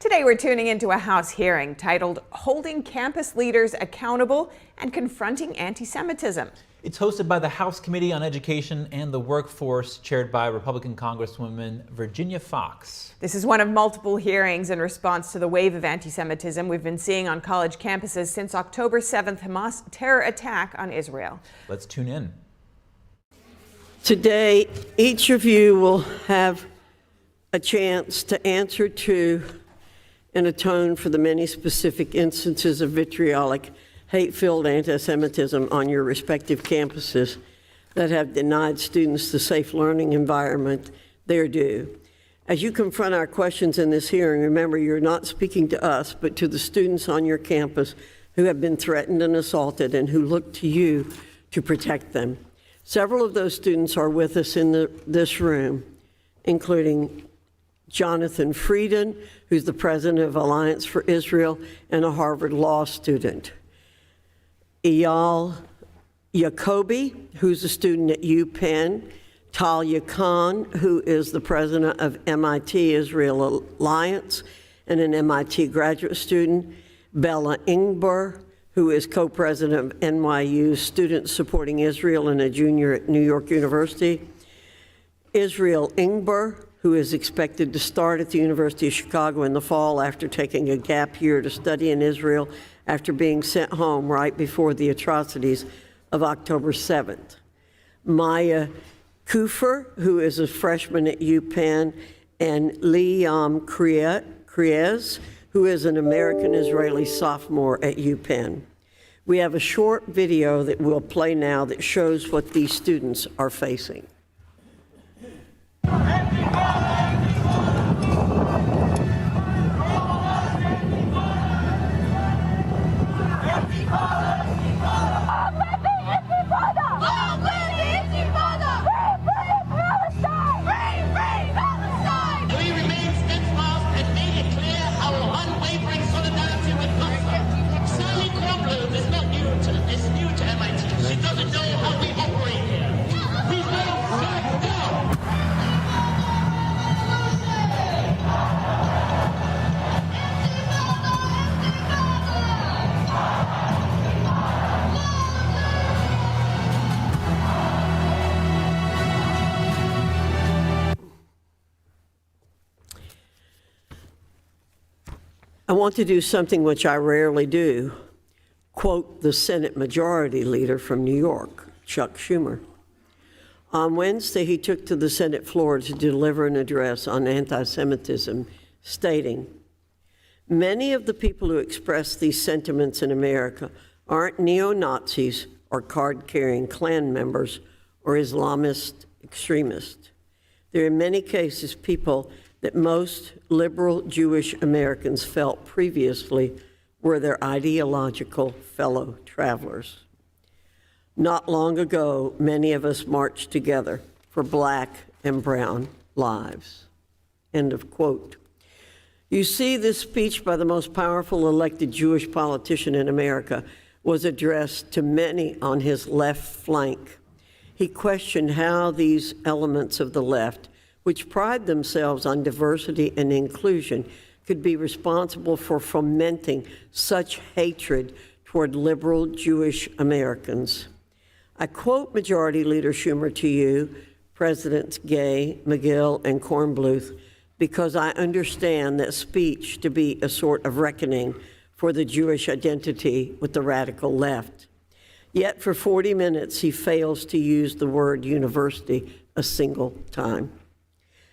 Today we're tuning into a House hearing titled Holding Campus Leaders Accountable and Confronting Antisemitism. It's hosted by the House Committee on Education and the Workforce, chaired by Republican Congresswoman Virginia Foxx. This is one of multiple hearings in response to the wave of anti-Semitism we've been seeing on college campuses since October 7th Hamas terror attack on Israel. Let's tune in. Today, each of you will have a chance to answer to and atone for the many specific instances of vitriolic, hate-filled anti-Semitism on your respective campuses that have denied students the safe learning environment they're due. As you confront our questions in this hearing, remember you're not speaking to us, but to the students on your campus who have been threatened and assaulted and who look to you to protect them. Several of those students are with us in this room, including Jonathan Frieden, who's the president of Alliance for Israel and a Harvard Law student. Eyal Jacoby, who's a student at UPenn. Talia Khan, who is the president of MIT Israel Alliance and an MIT graduate student. Bella Ingber, who is co-president of NYU Students Supporting Israel and a junior at New York University. Israel Ingber, who is expected to start at the University of Chicago in the fall after taking a gap year to study in Israel after being sent home right before the atrocities of October 7th. Maya Kufer, who is a freshman at UPenn, and Liam Kriez, who is an American-Israeli sophomore at UPenn. We have a short video that we'll play now that shows what these students are facing. I want to do something which I rarely do, quote the Senate Majority Leader from New York, Chuck Schumer. On Wednesday, he took to the Senate floor to deliver an address on anti-Semitism, stating, "Many of the people who express these sentiments in America aren't neo-Nazis or card-carrying Klan members or Islamist extremists. They're in many cases people that most liberal Jewish Americans felt previously were their ideological fellow travelers. Not long ago, many of us marched together for black and brown lives." End of quote. You see, this speech by the most powerful elected Jewish politician in America was addressed to many on his left flank. He questioned how these elements of the left, which pride themselves on diversity and inclusion, could be responsible for fomenting such hatred toward liberal Jewish Americans. I quote Majority Leader Schumer to you, Presidents Gay, McGill, and Kornbluth, because I understand that speech to be a sort of reckoning for the Jewish identity with the radical left. Yet for 40 minutes, he fails to use the word university a single time.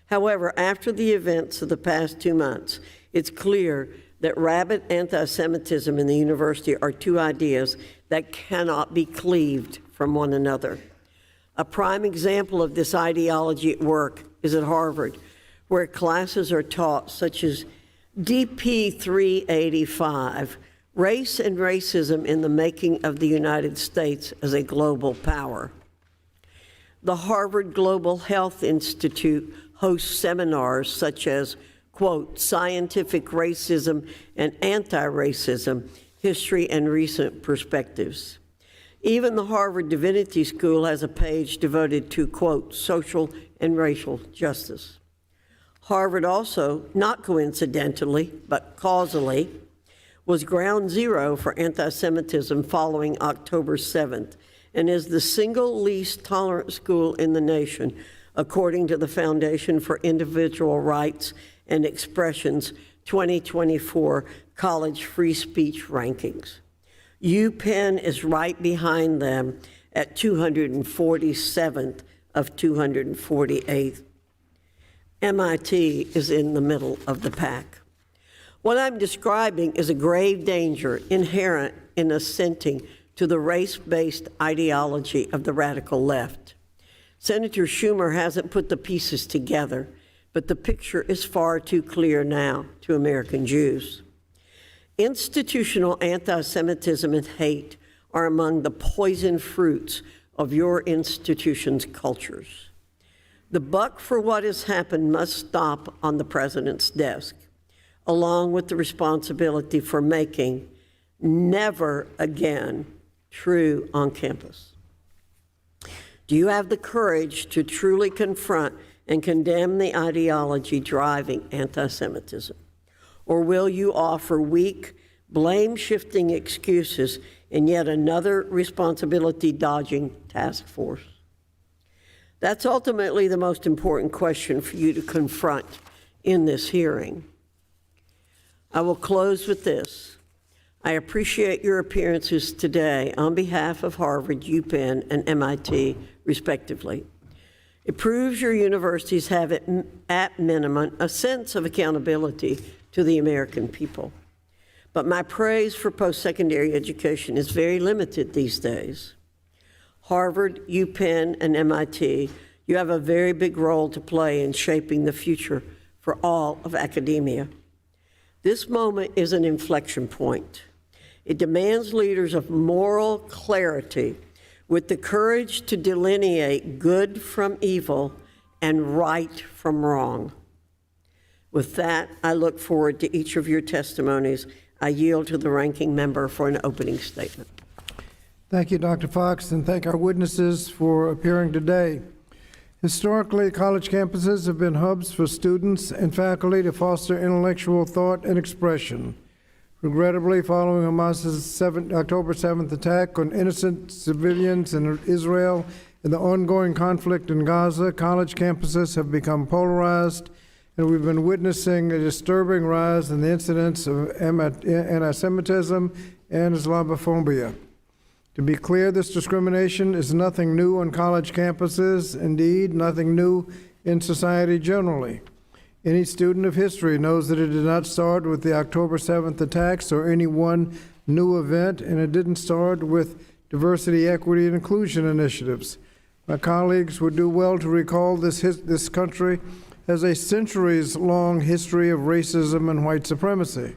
However, after the events of the past 2 months, it's clear that rabid anti-Semitism and the university are two ideas that cannot be cleaved from one another. A prime example of this ideology at work is at Harvard, where classes are taught such as DP 385, Race and Racism in the Making of the United States as a Global Power. The Harvard Global Health Institute hosts seminars such as, quote, Scientific Racism and Anti-Racism, History and Recent Perspectives. Even the Harvard Divinity School has a page devoted to, quote, social and racial justice. Harvard also, not coincidentally, but causally, was ground zero for anti-Semitism following October 7th and is the single least tolerant school in the nation, according to the Foundation for Individual Rights and Expression's 2024 College Free Speech Rankings. UPenn is right behind them at 247th of 248. MIT is in the middle of the pack. What I'm describing is a grave danger inherent in assenting to the race-based ideology of the radical left. Senator Schumer hasn't put the pieces together, but the picture is far too clear now to American Jews. Institutional anti-Semitism and hate are among the poison fruits of your institution's cultures. The buck for what has happened must stop on the president's desk, along with the responsibility for making never again true on campus. Do you have the courage to truly confront and condemn the ideology driving anti-Semitism? Or will you offer weak, blame-shifting excuses in yet another responsibility-dodging task force? That's ultimately the most important question for you to confront in this hearing. I will close with this. I appreciate your appearances today on behalf of Harvard, UPenn, and MIT, respectively. It proves your universities have, at minimum, a sense of accountability to the American people. But my praise for post-secondary education is very limited these days. Harvard, UPenn, and MIT, you have a very big role to play in shaping the future for all of academia. This moment is an inflection point. It demands leaders of moral clarity with the courage to delineate good from evil and right from wrong. With that, I look forward to each of your testimonies. I yield to the ranking member for an opening statement. Thank you, Dr. Fox, and thank our witnesses for appearing today. Historically, college campuses have been hubs for students and faculty to foster intellectual thought and expression. Regrettably, following Hamas's October 7th attack on innocent civilians in Israel and the ongoing conflict in Gaza, college campuses have become polarized, and we've been witnessing a disturbing rise in the incidence of anti-Semitism and Islamophobia. To be clear, this discrimination is nothing new on college campuses, indeed, nothing new in society generally. Any student of history knows that it did not start with the October 7th attacks or any one new event, and it didn't start with diversity, equity, and inclusion initiatives. My colleagues would do well to recall this country has a centuries-long history of racism and white supremacy.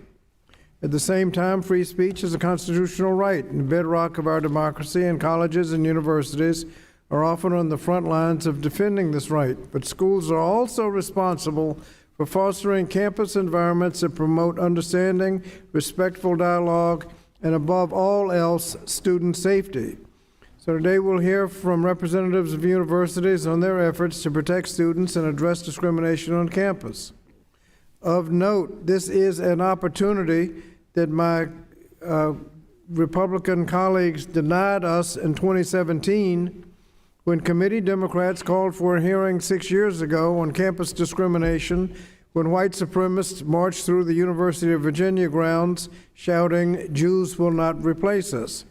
At the same time, free speech is a constitutional right and the bedrock of our democracy, and colleges and universities are often on the front lines of defending this right. But schools are also responsible for fostering campus environments that promote understanding, respectful dialogue, and above all else, student safety. So today we'll hear from representatives of universities on their efforts to protect students and address discrimination on campus. Of note, this is an opportunity that my Republican colleagues denied us in 2017 when committee Democrats called for a hearing 6 years ago on campus discrimination, when white supremacists marched through the University of Virginia grounds shouting, "Jews will not replace us."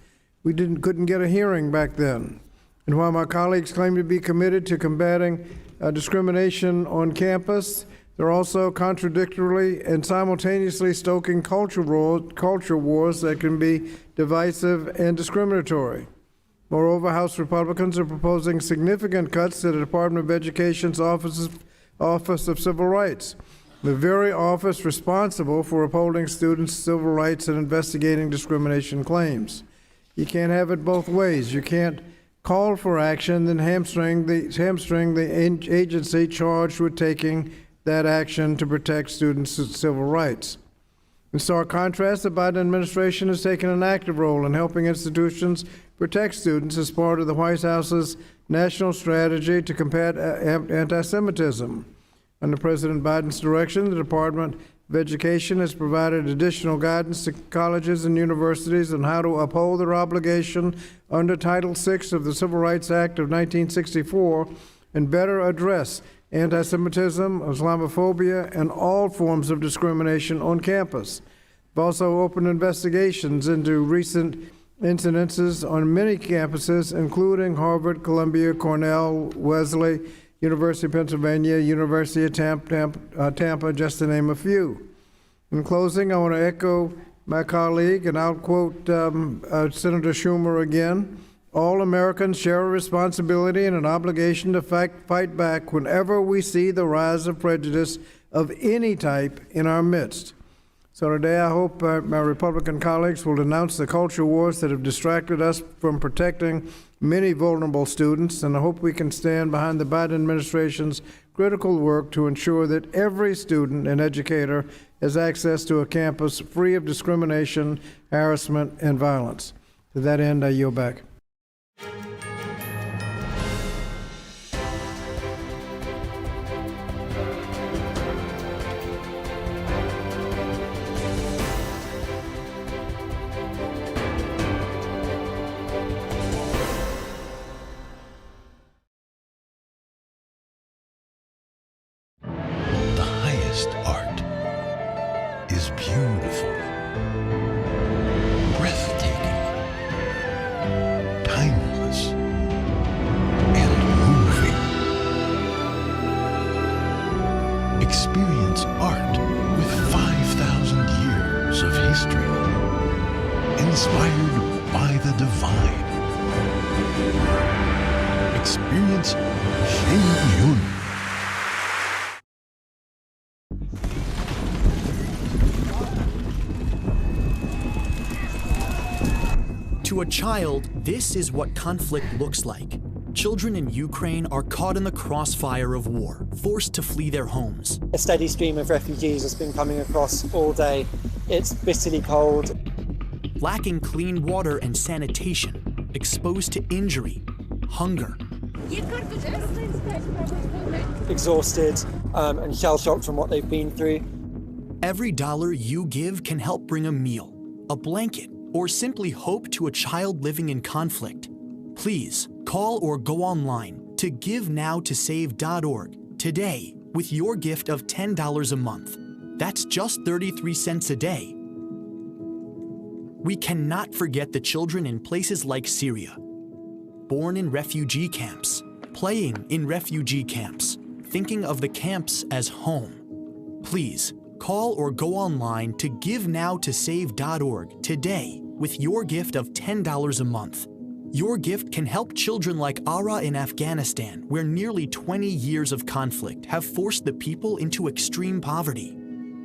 We couldn't get a hearing back then. And while my colleagues claim to be committed to combating discrimination on campus, they're also contradictorily and simultaneously stoking culture wars that can be divisive and discriminatory. Moreover, House Republicans are proposing significant cuts to the Department of Education's Office of Civil Rights, the very office responsible for upholding students' civil rights and investigating discrimination claims. You can't have it both ways. You can't call for action, then hamstring the agency charged with taking that action to protect students' civil rights. In stark contrast, the Biden administration has taken an active role in helping institutions protect students as part of the White House's national strategy to combat anti-Semitism. Under President Biden's direction, the Department of Education has provided additional guidance to colleges and universities on how to uphold their obligation under Title VI of the Civil Rights Act of 1964 and better address anti-Semitism, Islamophobia, and all forms of discrimination on campus. We've also opened investigations into recent incidences on many campuses, including Harvard, Columbia, Cornell, Wesley, University of Pennsylvania, University of Tampa, just to name a few. In closing, I want to echo my colleague, and I'll quote Senator Schumer again. All Americans share a responsibility and an obligation to fight back whenever we see the rise of prejudice of any type in our midst. So today I hope my Republican colleagues will denounce the culture wars that have distracted us from protecting many vulnerable students, and I hope we can stand behind the Biden administration's critical work to ensure that every student and educator has access to a campus free of discrimination, harassment, and violence. To that end, I yield back. Experience art with 5,000 years of history, inspired by the divine. Experience Shin. To a child, this is what conflict looks like. Children in Ukraine are caught in the crossfire of war, forced to flee their homes. A steady stream of refugees has been coming across all day. It's bitterly cold. Lacking clean water and sanitation, exposed to injury, hunger. Exhausted and shell-shocked from what they've been through. Every dollar you give can help bring a meal, a blanket, or simply hope to a child living in conflict. Please call or go online to GiveNowToSave.org today with your gift of $10 a month. That's just 33 cents a day. We cannot forget the children in places like Syria, born in refugee camps, playing in refugee camps, thinking of the camps as home. Please call or go online to GiveNowToSave.org today with your gift of $10 a month. Your gift can help children like Ara in Afghanistan, where nearly 20 years of conflict have forced the people into extreme poverty.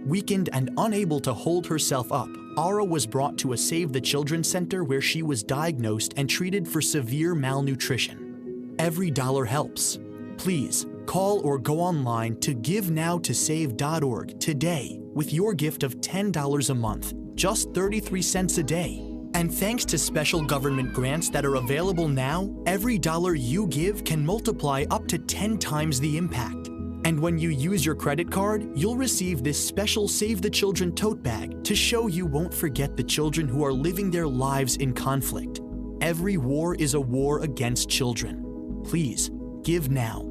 Weakened and unable to hold herself up, Ara was brought to a Save the Children center where she was diagnosed and treated for severe malnutrition. Every dollar helps. Please call or go online to GiveNowToSave.org today with your gift of $10 a month, just 33 cents a day. And thanks to special government grants that are available now, every dollar you give can multiply up to 10 times the impact. And when you use your credit card, you'll receive this special Save the Children tote bag to show you won't forget the children who are living their lives in conflict. Every war is a war against children. Please, give now.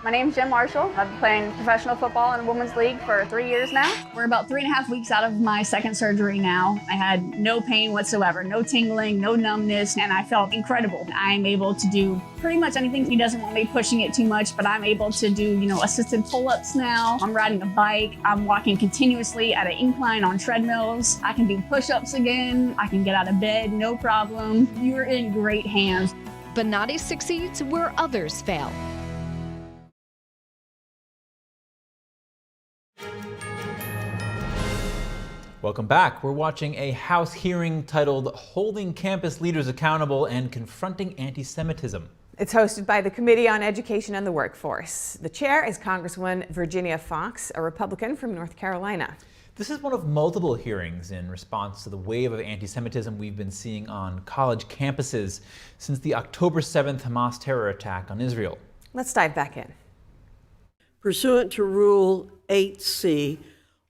My name's Jen Marshall. I've been playing professional football in a women's league for 3 years now. We're about 3.5 weeks out of my second surgery now. I had no pain whatsoever, no tingling, no numbness, and I felt incredible. I'm able to do pretty much anything. He doesn't want me pushing it too much, but I'm able to do, assisted pull-ups now. I'm riding a bike. I'm walking continuously at an incline on treadmills. I can do push-ups again. I can get out of bed, no problem. You're in great hands. Hannity succeeds where others fail. Welcome back. We're watching a House hearing titled Holding Campus Leaders Accountable and Confronting Anti-Semitism. It's hosted by the Committee on Education and the Workforce. The chair is Congresswoman Virginia Foxx, a Republican from North Carolina. This is one of multiple hearings in response to the wave of anti-Semitism we've been seeing on college campuses since the October 7th Hamas terror attack on Israel. Let's dive back in. Pursuant to Rule 8C,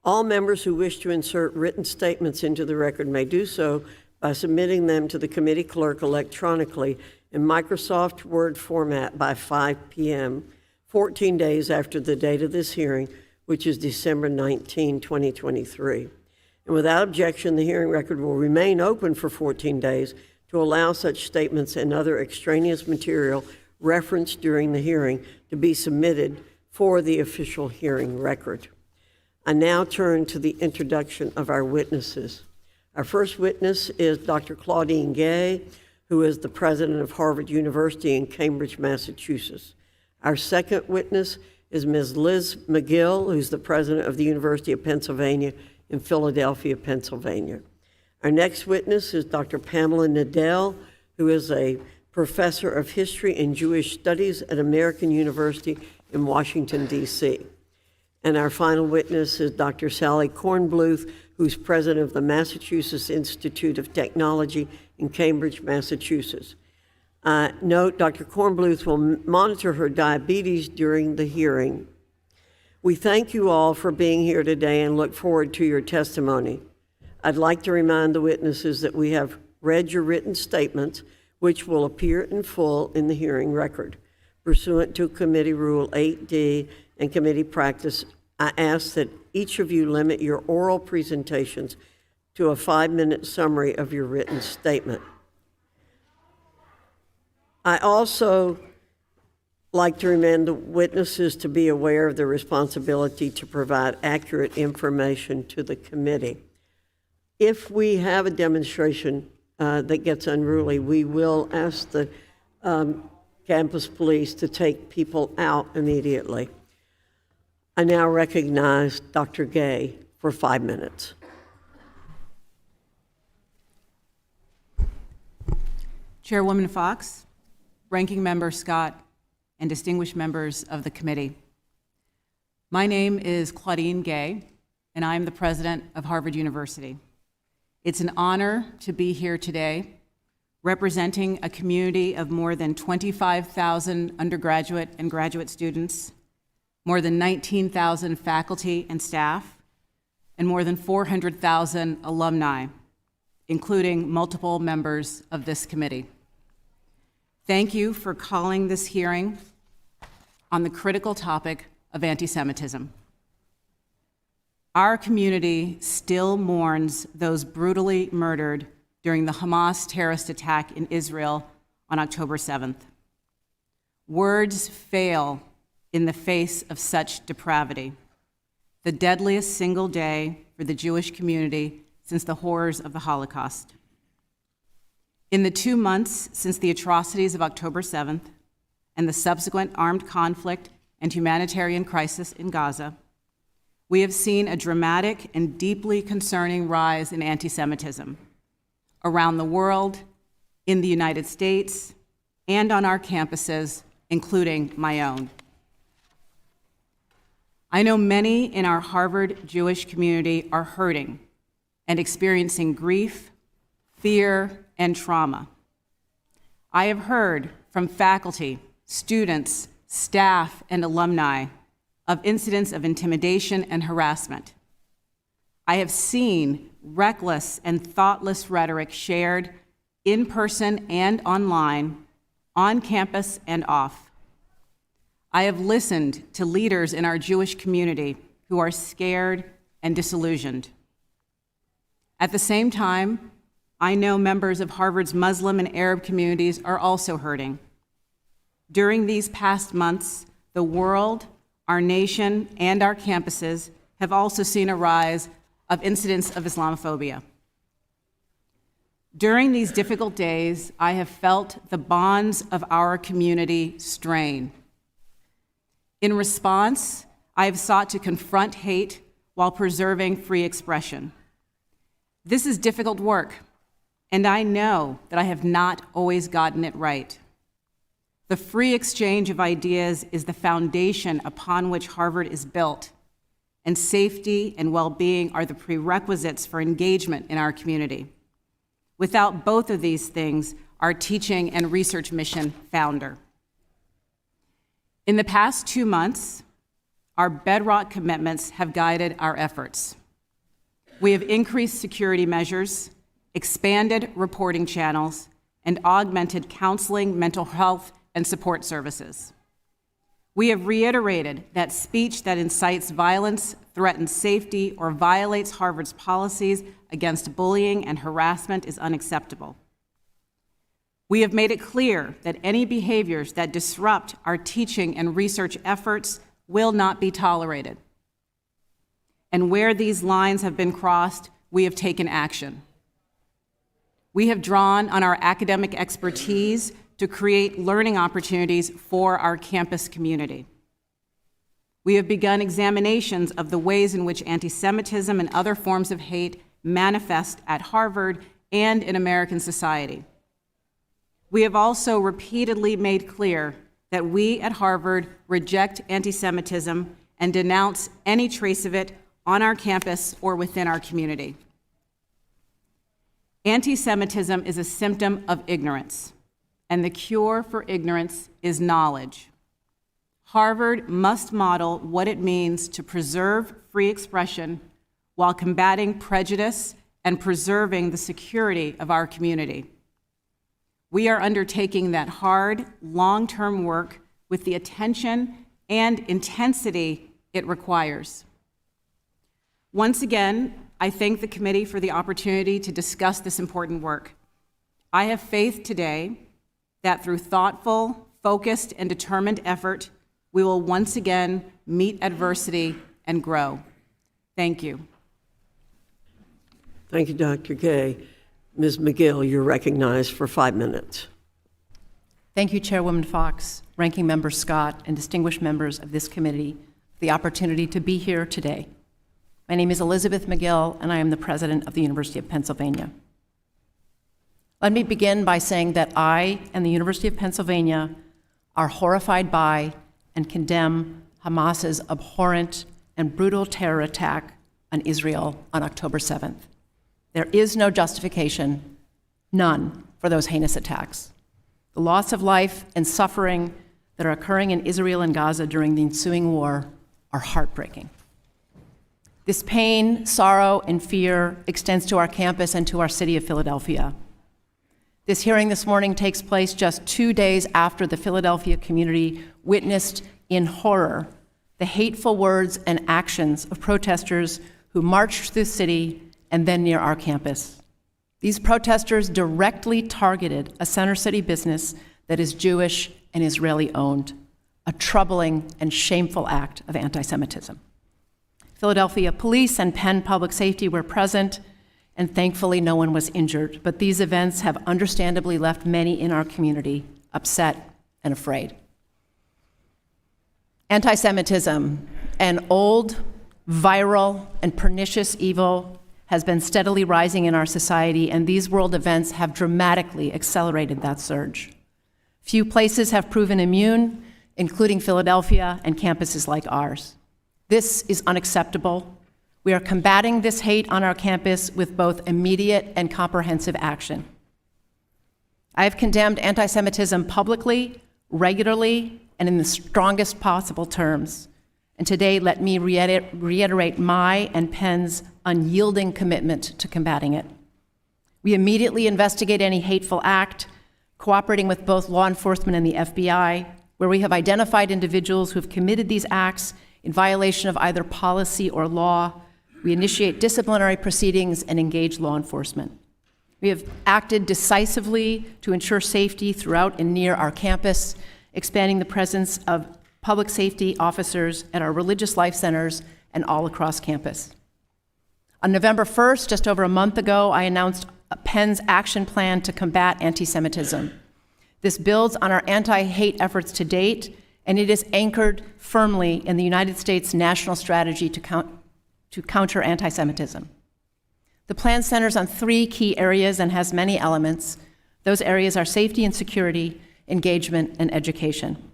all members who wish to insert written statements into the record may do so by submitting them to the committee clerk electronically in Microsoft Word format by 5 p.m., 14 days after the date of this hearing, which is December 19, 2023. And without objection, the hearing record will remain open for 14 days to allow such statements and other extraneous material referenced during the hearing to be submitted for the official hearing record. I now turn to the introduction of our witnesses. Our first witness is Dr. Claudine Gay, who is the president of Harvard University in Cambridge, Massachusetts. Our second witness is Ms. Liz McGill, who's the president of the University of Pennsylvania in Philadelphia, Pennsylvania. Our next witness is Dr. Pamela Natl, who is a professor of history and Jewish studies at American University in Washington, D.C. And our final witness is Dr. Sally Kornbluth, who's president of the Massachusetts Institute of Technology in Cambridge, Massachusetts. Note, Dr. Kornbluth will monitor her diabetes during the hearing. We thank you all for being here today and look forward to your testimony. I'd like to remind the witnesses that we have read your written statements, which will appear in full in the hearing record. Pursuant to Committee Rule 8D and committee practice, I ask that each of you limit your oral presentations to a 5-minute summary of your written statement. I also like to remind the witnesses to be aware of their responsibility to provide accurate information to the committee. If we have a demonstration that gets unruly, we will ask the campus police to take people out immediately. I now recognize Dr. Gay for 5 minutes. Chairwoman Foxx, Ranking Member Scott, and distinguished members of the committee. My name is Claudine Gay, and I am the president of Harvard University. It's an honor to be here today, representing a community of more than 25,000 undergraduate and graduate students, more than 19,000 faculty and staff, and more than 400,000 alumni, including multiple members of this committee. Thank you for calling this hearing on the critical topic of anti-Semitism. Our community still mourns those brutally murdered during the Hamas terrorist attack in Israel on October 7th. Words fail in the face of such depravity, the deadliest single day for the Jewish community since the horrors of the Holocaust. In the 2 months since the atrocities of October 7th and the subsequent armed conflict and humanitarian crisis in Gaza, we have seen a dramatic and deeply concerning rise in anti-Semitism around the world, in the United States, and on our campuses, including my own. I know many in our Harvard Jewish community are hurting and experiencing grief, fear, and trauma. I have heard from faculty, students, staff, and alumni of incidents of intimidation and harassment. I have seen reckless and thoughtless rhetoric shared in person and online, on campus and off. I have listened to leaders in our Jewish community who are scared and disillusioned. At the same time, I know members of Harvard's Muslim and Arab communities are also hurting. During these past months, the world, our nation, and our campuses have also seen a rise of incidents of Islamophobia. During these difficult days, I have felt the bonds of our community strain. In response, I have sought to confront hate while preserving free expression. This is difficult work, and I know that I have not always gotten it right. The free exchange of ideas is the foundation upon which Harvard is built, and safety and well-being are the prerequisites for engagement in our community. Without both of these things, our teaching and research mission founder. In the past 2 months, our bedrock commitments have guided our efforts. We have increased security measures, expanded reporting channels, and augmented counseling, mental health, and support services. We have reiterated that speech that incites violence, threatens safety, or violates Harvard's policies against bullying and harassment is unacceptable. We have made it clear that any behaviors that disrupt our teaching and research efforts will not be tolerated. And where these lines have been crossed, we have taken action. We have drawn on our academic expertise to create learning opportunities for our campus community. We have begun examinations of the ways in which anti-Semitism and other forms of hate manifest at Harvard and in American society. We have also repeatedly made clear that we at Harvard reject anti-Semitism and denounce any trace of it on our campus or within our community. Anti-Semitism is a symptom of ignorance, and the cure for ignorance is knowledge. Harvard must model what it means to preserve free expression while combating prejudice and preserving the security of our community. We are undertaking that hard, long-term work with the attention and intensity it requires. Once again, I thank the committee for the opportunity to discuss this important work. I have faith today that through thoughtful, focused, and determined effort, we will once again meet adversity and grow. Thank you. Thank you, Dr. Gay. Ms. McGill, you're recognized for 5 minutes. Thank you, Chairwoman Fox, Ranking Member Scott, and distinguished members of this committee for the opportunity to be here today. My name is Elizabeth McGill, and I am the president of the University of Pennsylvania. Let me begin by saying that I and the University of Pennsylvania are horrified by and condemn Hamas's abhorrent and brutal terror attack on Israel on October 7th. There is no justification, none, for those heinous attacks. The loss of life and suffering that are occurring in Israel and Gaza during the ensuing war are heartbreaking. This pain, sorrow, and fear extends to our campus and to our city of Philadelphia. This hearing this morning takes place just 2 days after the Philadelphia community witnessed in horror the hateful words and actions of protesters who marched through the city and then near our campus. These protesters directly targeted a Center City business that is Jewish and Israeli-owned, a troubling and shameful act of anti-Semitism. Philadelphia police and Penn Public Safety were present, and thankfully no one was injured, but these events have understandably left many in our community upset and afraid. Anti-Semitism, an old, viral, and pernicious evil, has been steadily rising in our society, and these world events have dramatically accelerated that surge. Few places have proven immune, including Philadelphia and campuses like ours. This is unacceptable. We are combating this hate on our campus with both immediate and comprehensive action. I have condemned anti-Semitism publicly, regularly, and in the strongest possible terms. And today, let me reiterate my and Penn's unyielding commitment to combating it. We immediately investigate any hateful act, cooperating with both law enforcement and the FBI, where we have identified individuals who have committed these acts in violation of either policy or law. We initiate disciplinary proceedings and engage law enforcement. We have acted decisively to ensure safety throughout and near our campus, expanding the presence of public safety officers at our religious life centers and all across campus. On November 1st, just over a month ago, I announced Penn's action plan to combat anti-Semitism. This builds on our anti-hate efforts to date, and it is anchored firmly in the United States national strategy to counter anti-Semitism. The plan centers on 3 key areas and has many elements. Those areas are safety and security, engagement, and education.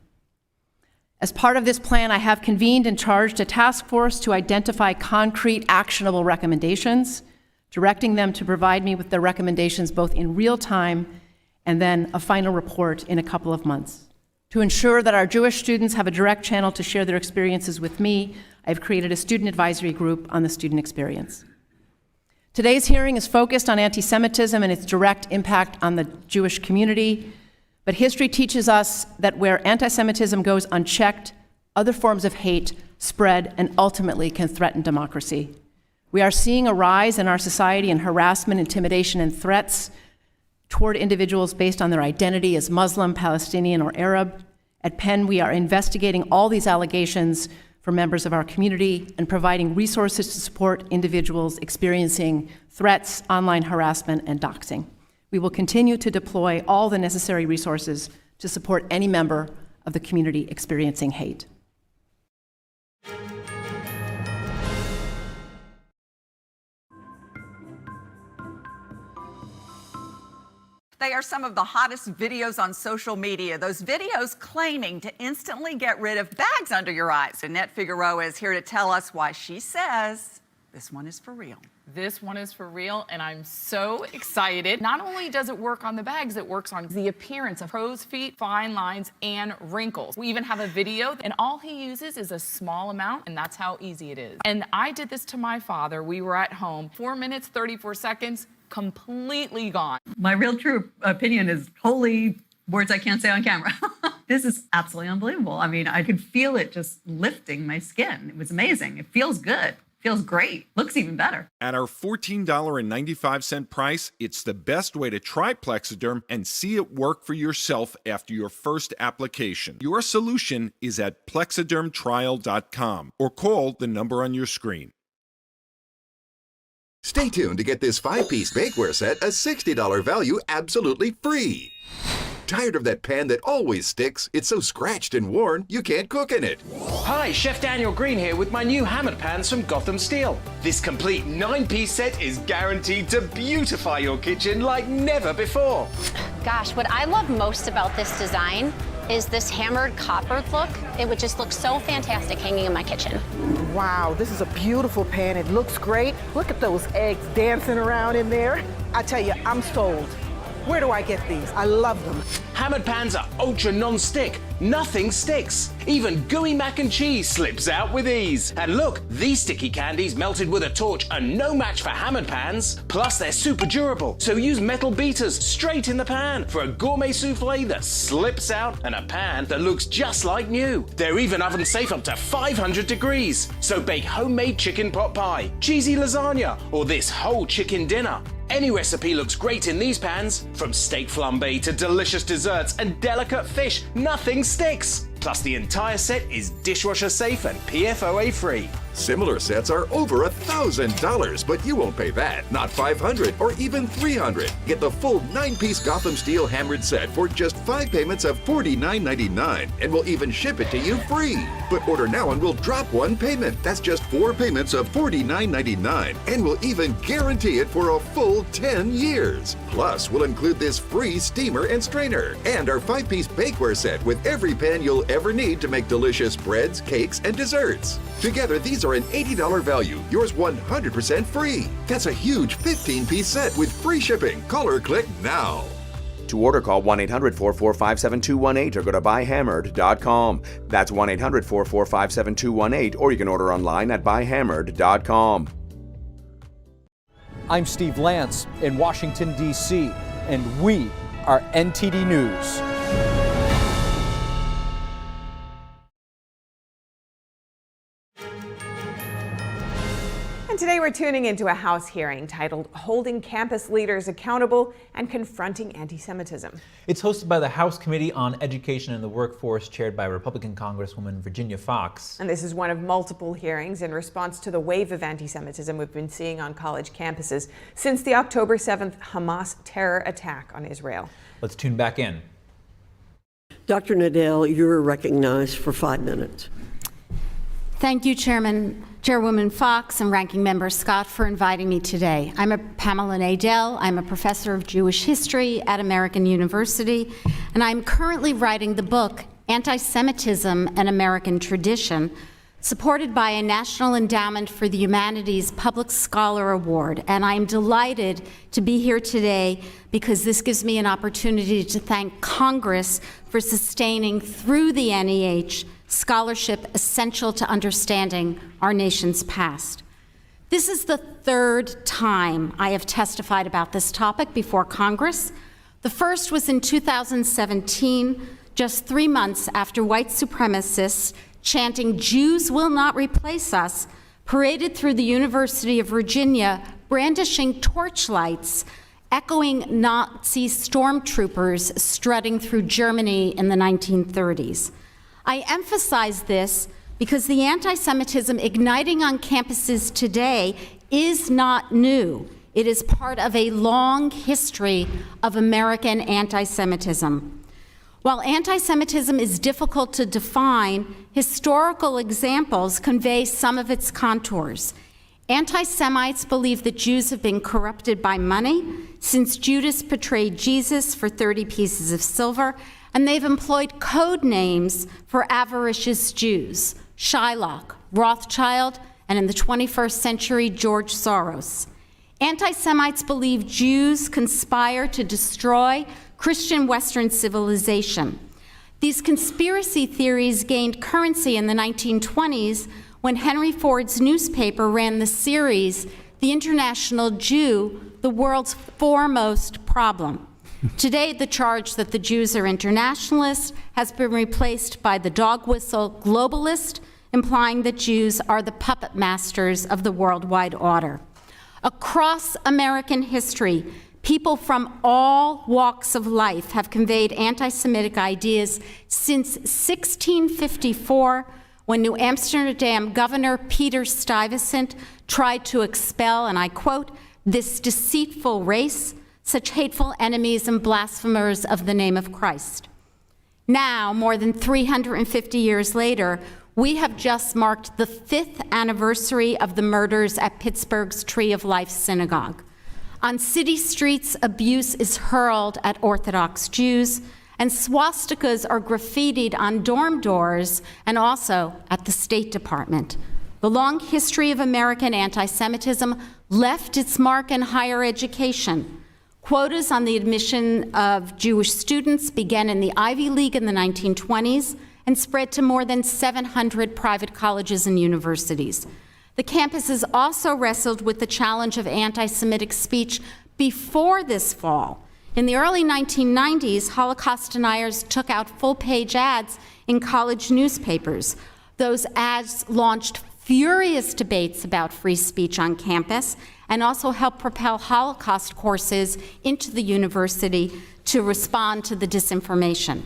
As part of this plan, I have convened and charged a task force to identify concrete, actionable recommendations, directing them to provide me with their recommendations both in real time and then a final report in a couple of months. To ensure that our Jewish students have a direct channel to share their experiences with me, I've created a student advisory group on the student experience. Today's hearing is focused on anti-Semitism and its direct impact on the Jewish community, but history teaches us that where anti-Semitism goes unchecked, other forms of hate spread and ultimately can threaten democracy. We are seeing a rise in our society in harassment, intimidation, and threats toward individuals based on their identity as Muslim, Palestinian, or Arab. At Penn, we are investigating all these allegations for members of our community and providing resources to support individuals experiencing threats, online harassment, and doxing. We will continue to deploy all the necessary resources to support any member of the community experiencing hate. They are some of the hottest videos on social media. Those videos claiming to instantly get rid of bags under your eyes. Annette Figueroa is here to tell us why she says this one is for real. This one is for real, and I'm so excited. Not only does it work on the bags, it works on the appearance of crow's feet, fine lines, and wrinkles. We even have a video, and all he uses is a small amount, and that's how easy it is. And I did this to my father. We were at home, 4 minutes, 34 seconds, completely gone. My real true opinion is holy words I can't say on camera. This is absolutely unbelievable. I mean, I could feel it just lifting my skin. It was amazing. It feels good. Feels great. Looks even better. At our $14.95 price, it's the best way to try Plexiderm and see it work for yourself after your first application. Your solution is at plexidermtrial.com or call the number on your screen. Stay tuned to get this 5-piece bakeware set, a $60 value, absolutely free. Tired of that pan that always sticks? It's so scratched and worn, you can't cook in it. Hi, Chef Daniel Green here with my new hammered pans from Gotham Steel. This complete 9-piece set is guaranteed to beautify your kitchen like never before. Gosh, what I love most about this design is this hammered copper look. It would just look so fantastic hanging in my kitchen. Wow, this is a beautiful pan. It looks great. Look at those eggs dancing around in there. I tell you, I'm sold. Where do I get these? I love them. Hammered pans are ultra non-stick. Nothing sticks. Even gooey mac and cheese slips out with ease. And look, these sticky candies melted with a torch are no match for hammered pans. Plus, they're super durable, so use metal beaters straight in the pan for a gourmet souffle that slips out and a pan that looks just like new. They're even oven safe up to 500 degrees. So bake homemade chicken pot pie, cheesy lasagna, or this whole chicken dinner. Any recipe looks great in these pans. From steak flambe to delicious desserts and delicate fish, nothing sticks. Plus, the entire set is dishwasher safe and PFOA free. Similar sets are over $1,000, but you won't pay that. Not $500 or even $300. Get the full 9-piece Gotham Steel hammered set for just 5 payments of $49.99, and we'll even ship it to you free. But order now and we'll drop 1 payment. That's just 4 payments of $49.99, and we'll even guarantee it for a full 10 years. Plus, we'll include this free steamer and strainer, and our 5-piece bakeware set with every pan you'll ever need to make delicious breads, cakes, and desserts. Together, these are an $80 value, yours 100% free. That's a huge 15-piece set with free shipping. Call or click now. To order, call 1-800-445-7218 or go to buyhammered.com. That's 1-800-445-7218, or you can order online at buyhammered.com. I'm Steve Lance in Washington, D.C., and we are NTD News. And today we're tuning into a House hearing titled Holding Campus Leaders Accountable and Confronting Antisemitism. It's hosted by the House Committee on Education and the Workforce, chaired by Republican Congresswoman Virginia Foxx. And this is one of multiple hearings in response to the wave of anti-Semitism we've been seeing on college campuses since the October 7th Hamas terror attack on Israel. Let's tune back in. Dr. Natl, you're recognized for 5 minutes. Thank you, Chairwoman Foxx and Ranking Member Scott, for inviting me today. I'm Pamela Natl. I'm a professor of Jewish history at American University, and I'm currently writing the book, Antisemitism, an American Tradition, supported by a National Endowment for the Humanities Public Scholar Award. And I'm delighted to be here today because this gives me an opportunity to thank Congress for sustaining through the NEH scholarship essential to understanding our nation's past. This is the third time I have testified about this topic before Congress. The first was in 2017, just 3 months after white supremacists chanting, "Jews will not replace us," paraded through the University of Virginia, brandishing torchlights, echoing Nazi stormtroopers strutting through Germany in the 1930s. I emphasize this because the anti-Semitism igniting on campuses today is not new. It is part of a long history of American anti-Semitism. While anti-Semitism is difficult to define, historical examples convey some of its contours. Anti-Semites believe that Jews have been corrupted by money since Judas betrayed Jesus for 30 pieces of silver, and they've employed code names for avaricious Jews: Shylock, Rothschild, and in the 21st century, George Soros. Anti-Semites believe Jews conspire to destroy Christian Western civilization. These conspiracy theories gained currency in the 1920s when Henry Ford's newspaper ran the series, The International Jew, the world's foremost problem. Today, the charge that the Jews are internationalists has been replaced by the dog whistle globalist, implying that Jews are the puppet masters of the worldwide order. Across American history, people from all walks of life have conveyed anti-Semitic ideas since 1654, when New Amsterdam Governor Peter Stuyvesant tried to expel, and I quote, "this deceitful race, such hateful enemies and blasphemers of the name of Christ." Now, more than 350 years later, we have just marked the 5th anniversary of the murders at Pittsburgh's Tree of Life Synagogue. On city streets, abuse is hurled at Orthodox Jews, and swastikas are graffitied on dorm doors and also at the State Department. The long history of American anti-Semitism left its mark in higher education. Quotas on the admission of Jewish students began in the Ivy League in the 1920s and spread to more than 700 private colleges and universities. The campuses also wrestled with the challenge of anti-Semitic speech before this fall. In the early 1990s, Holocaust deniers took out full-page ads in college newspapers. Those ads launched furious debates about free speech on campus and also helped propel Holocaust courses into the university to respond to the disinformation.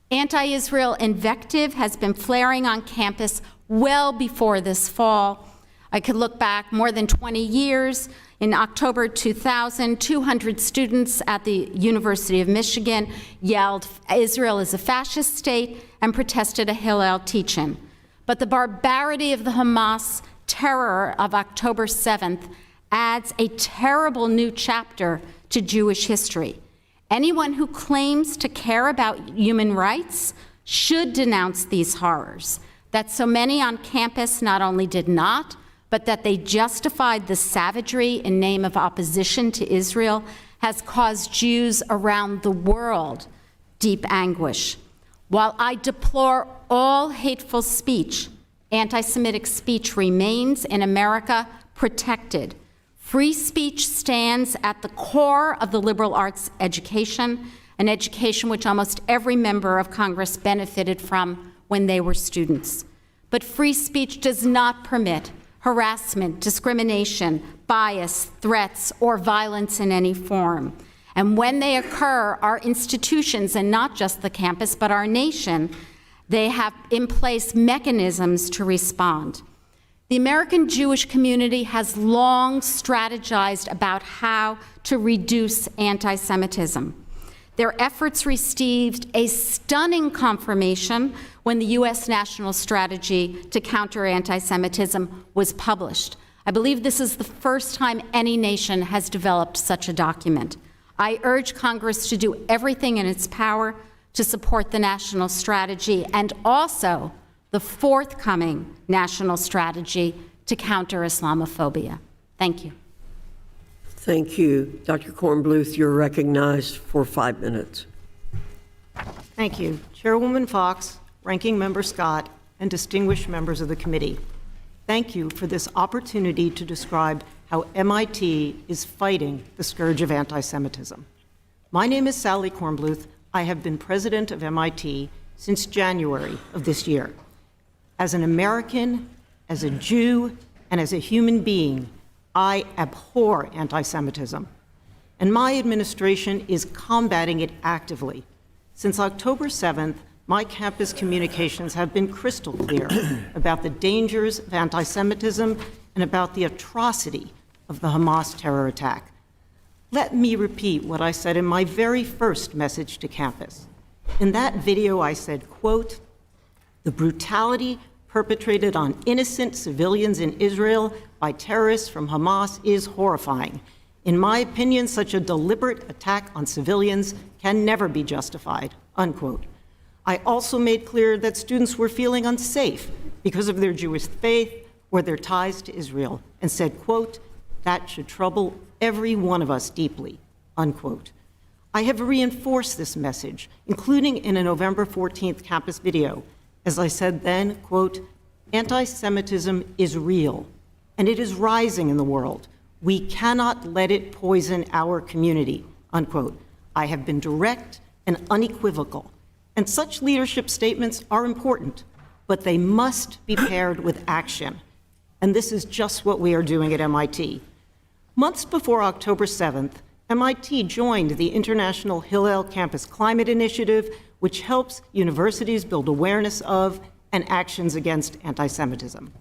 Anti-Israel invective has been flaring on campus well before this fall. I could look back more than 20 years. In October 2000, 200 students at the University of Michigan yelled, "Israel is a fascist state," and protested a Hillel teach-in. But the barbarity of the Hamas terror of October 7th adds a terrible new chapter to Jewish history. Anyone who claims to care about human rights should denounce these horrors. That so many on campus not only did not, but that they justified the savagery in name of opposition to Israel has caused Jews around the world deep anguish. While I deplore all hateful speech, anti-Semitic speech remains in America protected. Free speech stands at the core of the liberal arts education, an education which almost every member of Congress benefited from when they were students. But free speech does not permit harassment, discrimination, bias, threats, or violence in any form. And when they occur, our institutions, and not just the campus, but our nation, they have in place mechanisms to respond. The American Jewish community has long strategized about how to reduce anti-Semitism. Their efforts received a stunning confirmation when the U.S. National Strategy to Counter Anti-Semitism was published. I believe this is the first time any nation has developed such a document. I urge Congress to do everything in its power to support the national strategy and also the forthcoming national strategy to counter Islamophobia. Thank you. Thank you. Dr. Kornbluth, you're recognized for 5 minutes. Thank you. Chairwoman Fox, Ranking Member Scott, and distinguished members of the committee. Thank you for this opportunity to describe how MIT is fighting the scourge of anti-Semitism. My name is Sally Kornbluth. I have been president of MIT since January of this year. As an American, as a Jew, and as a human being, I abhor anti-Semitism, and my administration is combating it actively. Since October 7th, my campus communications have been crystal clear about the dangers of anti-Semitism and about the atrocity of the Hamas terror attack. Let me repeat what I said in my very first message to campus. In that video, I said, quote, "The brutality perpetrated on innocent civilians in Israel by terrorists from Hamas is horrifying. In my opinion, such a deliberate attack on civilians can never be justified," unquote. I also made clear that students were feeling unsafe because of their Jewish faith or their ties to Israel, and said, quote, "That should trouble every one of us deeply," unquote. I have reinforced this message, including in a November 14th campus video. As I said then, quote, "Anti-Semitism is real, and it is rising in the world. We cannot let it poison our community," unquote. I have been direct and unequivocal, and such leadership statements are important, but they must be paired with action. And this is just what we are doing at MIT. Months before October 7th, MIT joined the International Hillel Campus Climate Initiative, which helps universities build awareness of and actions against anti-Semitism.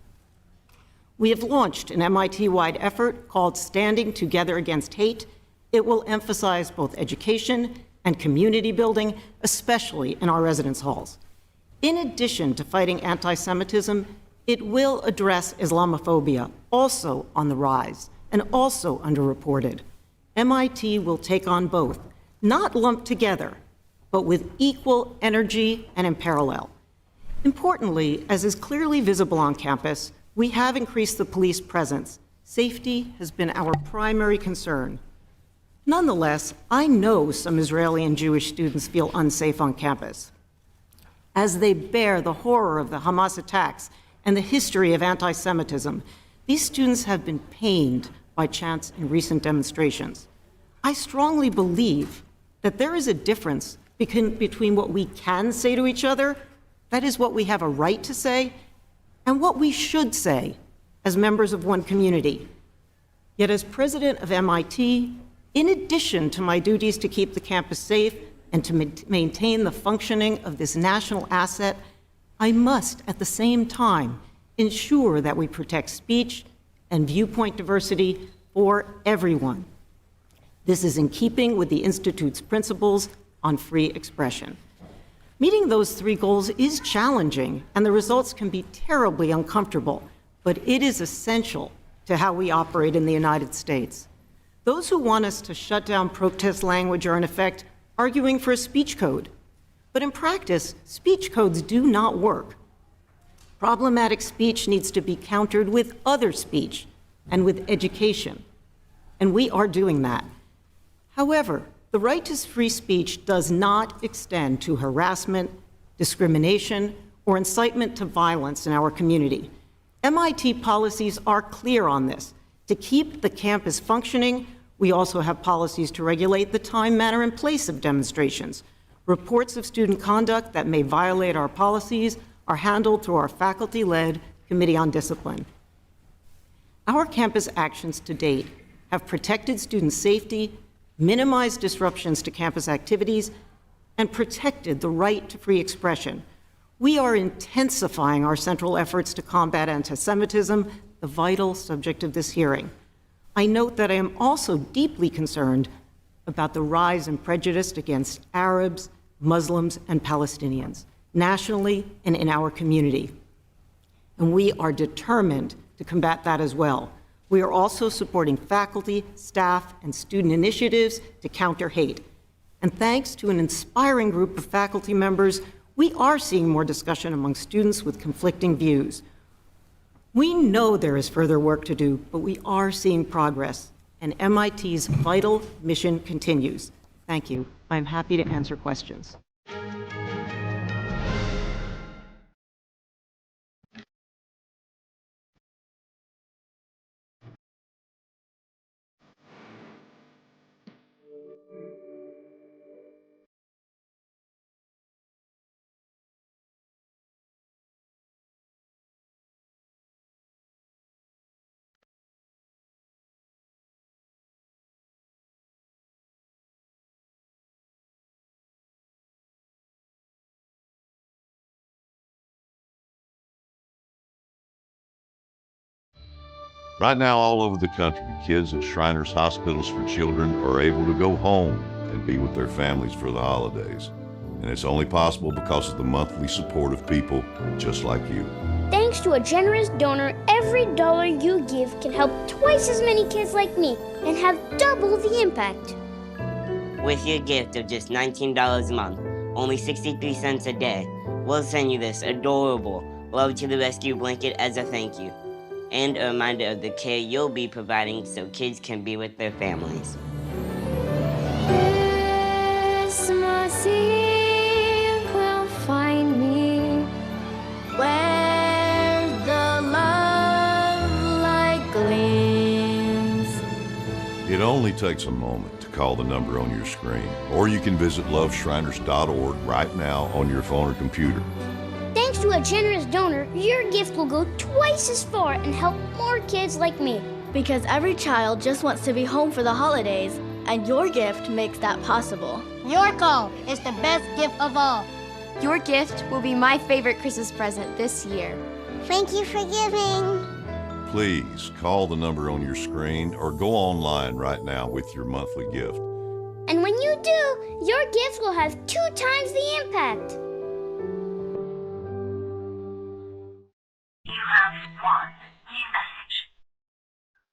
We have launched an MIT-wide effort called Standing Together Against Hate. It will emphasize both education and community building, especially in our residence halls. In addition to fighting anti-Semitism, it will address Islamophobia, also on the rise and also underreported. MIT will take on both, not lumped together, but with equal energy and in parallel. Importantly, as is clearly visible on campus, we have increased the police presence. Safety has been our primary concern. Nonetheless, I know some Israeli and Jewish students feel unsafe on campus. As they bear the horror of the Hamas attacks and the history of anti-Semitism, these students have been pained by chants and recent demonstrations. I strongly believe that there is a difference between what we can say to each other, that is what we have a right to say, and what we should say as members of one community. Yet as president of MIT, in addition to my duties to keep the campus safe and to maintain the functioning of this national asset, I must at the same time ensure that we protect speech and viewpoint diversity for everyone. This is in keeping with the Institute's principles on free expression. Meeting those three goals is challenging, and the results can be terribly uncomfortable, but it is essential to how we operate in the United States. Those who want us to shut down protest language are, in effect, arguing for a speech code. But in practice, speech codes do not work. Problematic speech needs to be countered with other speech and with education, and we are doing that. However, the right to free speech does not extend to harassment, discrimination, or incitement to violence in our community. MIT policies are clear on this. To keep the campus functioning, we also have policies to regulate the time, manner, and place of demonstrations. Reports of student conduct that may violate our policies are handled through our faculty-led Committee on Discipline. Our campus actions to date have protected student safety, minimized disruptions to campus activities, and protected the right to free expression. We are intensifying our central efforts to combat anti-Semitism, the vital subject of this hearing. I note that I am also deeply concerned about the rise in prejudice against Arabs, Muslims, and Palestinians, nationally and in our community. And we are determined to combat that as well. We are also supporting faculty, staff, and student initiatives to counter hate. And thanks to an inspiring group of faculty members, we are seeing more discussion among students with conflicting views. We know there is further work to do, but we are seeing progress, and MIT's vital mission continues. Thank you. I'm happy to answer questions. Right now, all over the country, kids at Shriners Hospitals for Children are able to go home and be with their families for the holidays. And it's only possible because of the monthly support of people just like you. Thanks to a generous donor, every dollar you give can help twice as many kids like me and have double the impact. With your gift of just $19 a month, only 63 cents a day, we'll send you this adorable Love to the Rescue blanket as a thank you, and a reminder of the care you'll be providing so kids can be with their families. Christmas Eve will find me where the love light gleams. It only takes a moment to call the number on your screen, or you can visit loveshriners.org right now on your phone or computer. Thanks to a generous donor, your gift will go twice as far and help more kids like me. Because every child just wants to be home for the holidays, and your gift makes that possible. Your call is the best gift of all. Your gift will be my favorite Christmas present this year. Thank you for giving. Please call the number on your screen or go online right now with your monthly gift. And when you do, your gift will have 2 times the impact.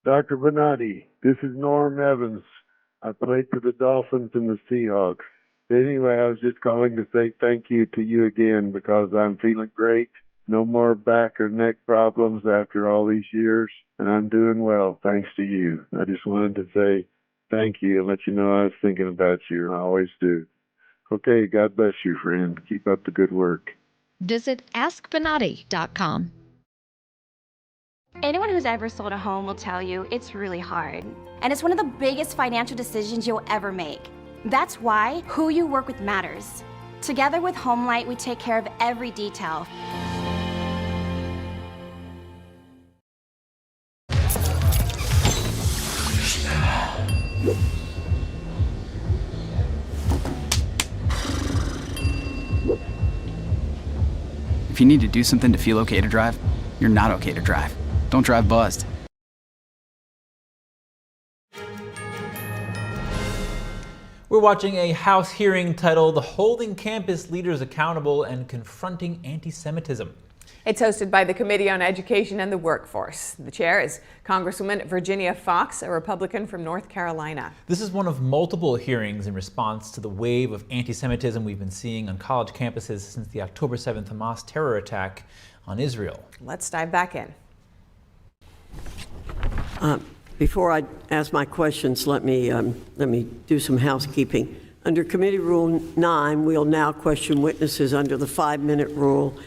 Dr. Bonatti, this is Norm Evans. I played for the Dolphins and the Seahawks. Anyway, I was just calling to say thank you to you again because I'm feeling great. No more back or neck problems after all these years, and I'm doing well thanks to you. I just wanted to say thank you and let you know I was thinking about you, and I always do. Okay, God bless you, friend. Keep up the good work. Visit AskBonatti.com. Anyone who's ever sold a home will tell you it's really hard. And it's one of the biggest financial decisions you'll ever make. That's why who you work with matters. Together with HomeLight, we take care of every detail. If you need to do something to feel okay to drive, you're not okay to drive. Don't drive buzzed. We're watching a House hearing titled Holding Campus Leaders Accountable and Confronting Antisemitism. It's hosted by the Committee on Education and the Workforce. The chair is Congresswoman Virginia Foxx, a Republican from North Carolina. This is one of multiple hearings in response to the wave of anti-Semitism we've been seeing on college campuses since the October 7th Hamas terror attack on Israel. Let's dive back in. Before I ask my questions, let me do some housekeeping. Under Committee Rule 9, we'll now question witnesses under the 5-minute rule.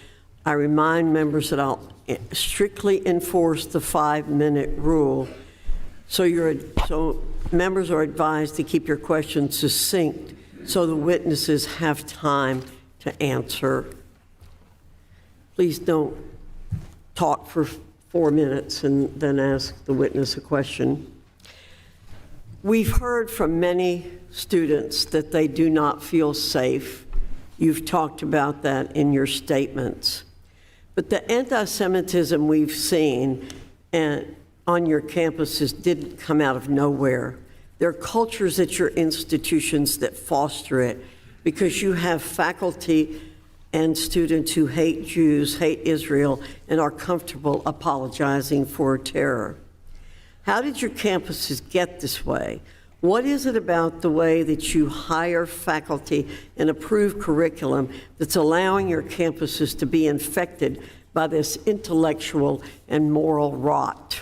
I remind members that I'll strictly enforce the 5-minute rule. So members are advised to keep your questions succinct so the witnesses have time to answer. Please don't talk for 4 minutes and then ask the witness a question. We've heard from many students that they do not feel safe. You've talked about that in your statements. But the anti-Semitism we've seen on your campuses didn't come out of nowhere. There are cultures at your institutions that foster it because you have faculty and students who hate Jews, hate Israel, and are comfortable apologizing for terror. How did your campuses get this way? What is it about the way that you hire faculty and approve curriculum that's allowing your campuses to be infected by this intellectual and moral rot?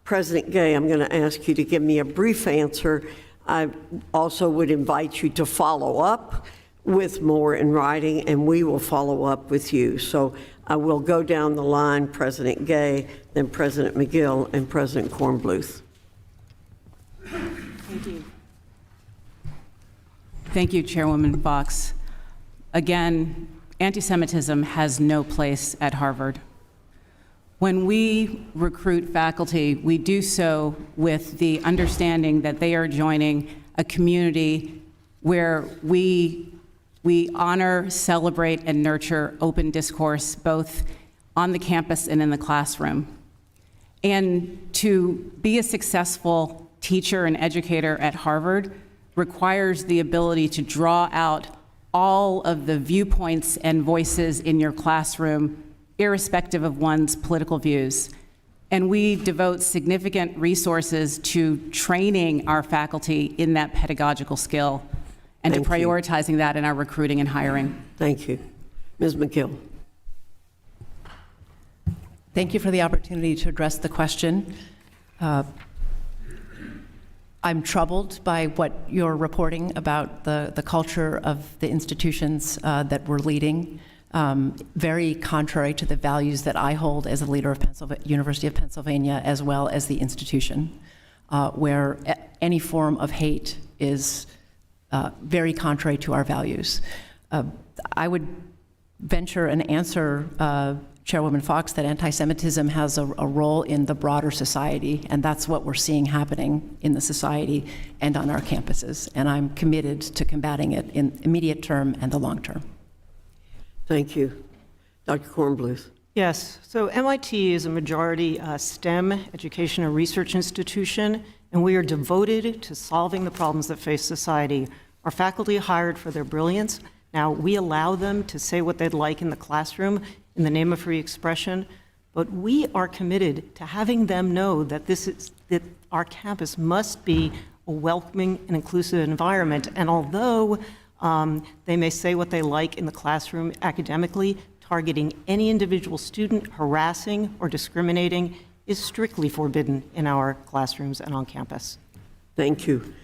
President Gay, I'm going to ask you to give me a brief answer. I also would invite you to follow up with more in writing, and we will follow up with you. So I will go down the line, President Gay, then President McGill, and President Kornbluth. Thank you. Thank you, Chairwoman Fox. Again, anti-Semitism has no place at Harvard. When we recruit faculty, we do so with the understanding that they are joining a community where we honor, celebrate, and nurture open discourse, both on the campus and in the classroom. And to be a successful teacher and educator at Harvard requires the ability to draw out all of the viewpoints and voices in your classroom, irrespective of one's political views. And we devote significant resources to training our faculty in that pedagogical skill and to prioritizing that in our recruiting and hiring. Thank you. Ms. McGill. Thank you for the opportunity to address the question. I'm troubled by what you're reporting about the culture of the institutions that we're leading. Very contrary to the values that I hold as a leader of University of Pennsylvania, as well as the institution, where any form of hate is very contrary to our values. I would venture and answer Chairwoman Fox that anti-Semitism has a role in the broader society, and that's what we're seeing happening in the society and on our campuses. And I'm committed to combating it in immediate term and the long term. Thank you. Dr. Kornbluth. Yes, so MIT is a majority STEM education and research institution, and we are devoted to solving the problems that face society. Our faculty are hired for their brilliance. Now, we allow them to say what they'd like in the classroom in the name of free expression, but we are committed to having them know that that our campus must be a welcoming and inclusive environment. And although they may say what they like in the classroom academically, targeting any individual student, harassing or discriminating is strictly forbidden in our classrooms and on campus. Thank you.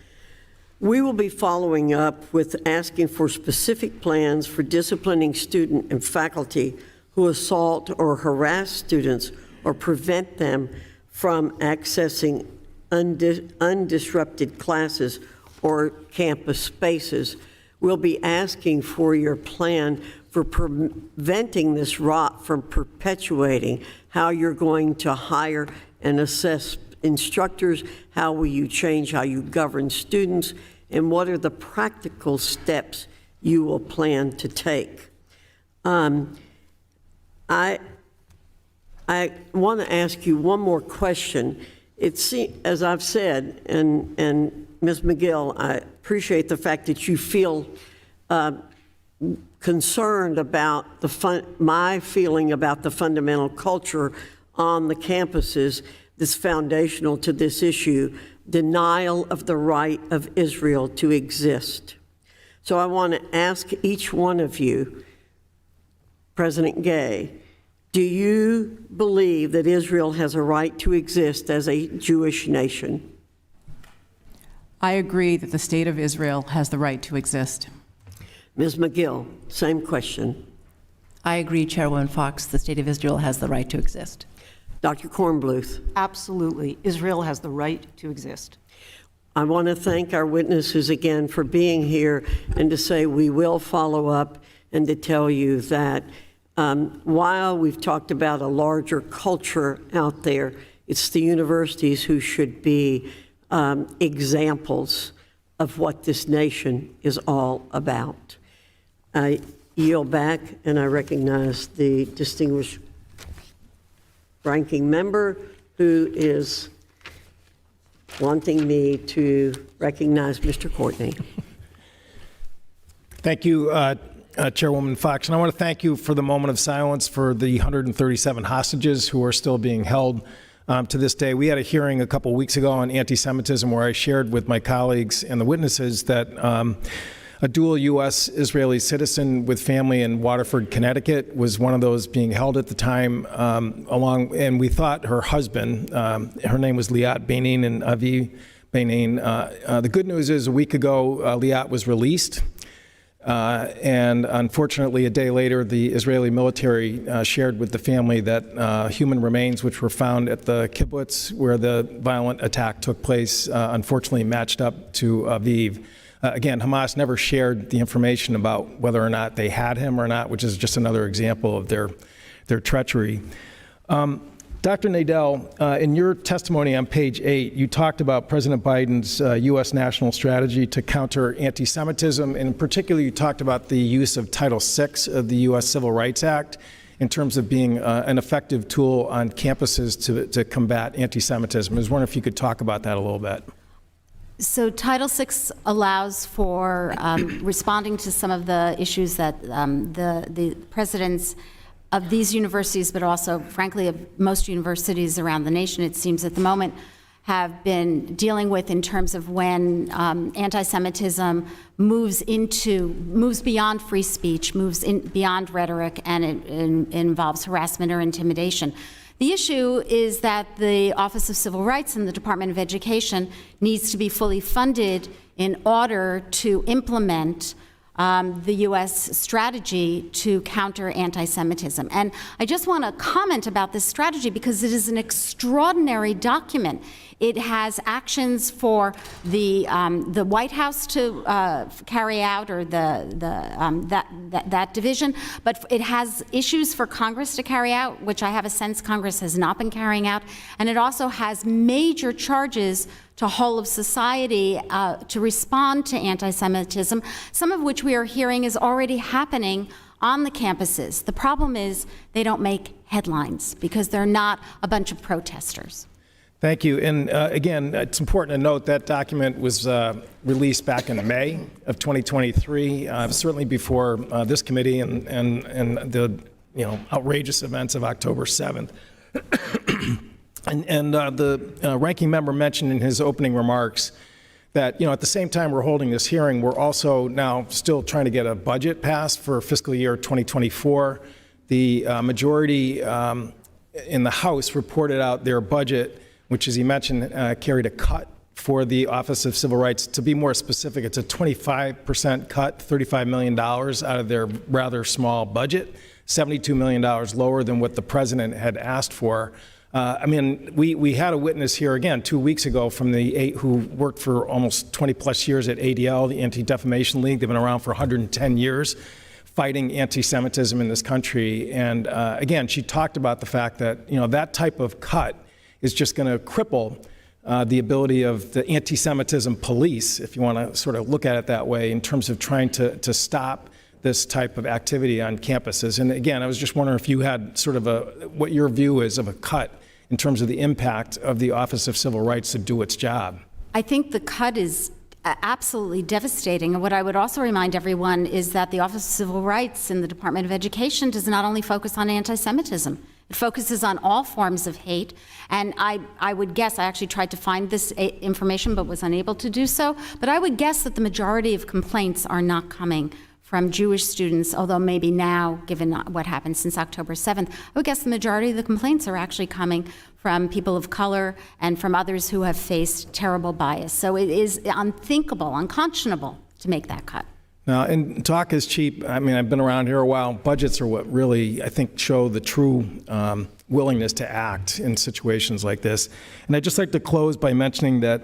We will be following up with asking for specific plans for disciplining student and faculty who assault or harass students or prevent them from accessing undisrupted classes or campus spaces. We'll be asking for your plan for preventing this rot from perpetuating, how you're going to hire and assess instructors, how will you change how you govern students, and what are the practical steps you will plan to take. I want to ask you one more question. As I've said, and Ms. McGill, I appreciate the fact that you feel concerned about my feeling about the fundamental culture on the campuses that's foundational to this issue, denial of the right of Israel to exist. So I want to ask each one of you, President Gay, do you believe that Israel has a right to exist as a Jewish nation? I agree that the state of Israel has the right to exist. Ms. McGill, same question. I agree, Chairwoman Fox, the state of Israel has the right to exist. Dr. Kornbluth. Absolutely. Israel has the right to exist. I want to thank our witnesses again for being here and to say we will follow up and to tell you that while we've talked about a larger culture out there, it's the universities who should be examples of what this nation is all about. I yield back and I recognize the distinguished ranking member who is wanting me to recognize Mr. Courtney. Thank you, Chairwoman Fox. And I want to thank you for the moment of silence for the 137 hostages who are still being held to this day. We had a hearing a couple weeks ago on anti-Semitism where I shared with my colleagues and the witnesses that a dual U.S.-Israeli citizen with family in Waterford, Connecticut, was one of those being held at the time, and we thought her husband, her name was Liat Benin and Avi Benin. The good news is a week ago, Liat was released. And unfortunately, a day later, the Israeli military shared with the family that human remains, which were found at the kibbutz where the violent attack took place, unfortunately matched up to Aviv. Again, Hamas never shared the information about whether or not they had him or not, which is just another example of their treachery. Dr. Natl, in your testimony on page 8, you talked about President Biden's U.S. national strategy to counter anti-Semitism, and in particular, you talked about the use of Title VI of the U.S. Civil Rights Act in terms of being an effective tool on campuses to combat anti-Semitism. I was wondering if you could talk about that a little bit. So Title VI allows for responding to some of the issues that the presidents of these universities, but also, frankly, of most universities around the nation, it seems at the moment, have been dealing with in terms of when anti-Semitism moves beyond free speech, beyond rhetoric, and it involves harassment or intimidation. The issue is that the Office of Civil Rights and the Department of Education needs to be fully funded in order to implement the U.S. strategy to counter anti-Semitism. And I just want to comment about this strategy because it is an extraordinary document. It has actions for the White House to carry out, or that division, but it has issues for Congress to carry out, which I have a sense Congress has not been carrying out, and it also has major charges to whole of society to respond to anti-Semitism, some of which we are hearing is already happening on the campuses. The problem is they don't make headlines because they're not a bunch of protesters. Thank you. And again, it's important to note that document was released back in May of 2023, certainly before this committee and the outrageous events of October 7th. And the ranking member mentioned in his opening remarks that, at the same time we're holding this hearing, we're also now still trying to get a budget passed for fiscal year 2024. The majority in the House reported out their budget, which, as he mentioned, carried a cut for the Office of Civil Rights. To be more specific, it's a 25% cut, $35 million out of their rather small budget, $72 million lower than what the president had asked for. We had a witness here again 2 weeks ago from who worked for almost 20 plus years at ADL, the Anti-Defamation League. They've been around for 110 years fighting anti-Semitism in this country. And again, she talked about the fact that, that type of cut is just going to cripple the ability of the anti-Semitism police, if you want to sort of look at it that way, in terms of trying to stop this type of activity on campuses. And again, I was just wondering if you had sort of what your view is of a cut in terms of the impact of the Office of Civil Rights to do its job. I think the cut is absolutely devastating. And what I would also remind everyone is that the Office of Civil Rights and the Department of Education does not only focus on anti-Semitism. It focuses on all forms of hate. And I would guess, I actually tried to find this information but was unable to do so, but I would guess that the majority of complaints are not coming from Jewish students, although maybe now, given what happened since October 7th, I would guess the majority of the complaints are actually coming from people of color and from others who have faced terrible bias. So it is unthinkable, unconscionable to make that cut. Now, and talk is cheap. I've been around here a while. Budgets are what really, I think, show the true willingness to act in situations like this. And I'd just like to close by mentioning that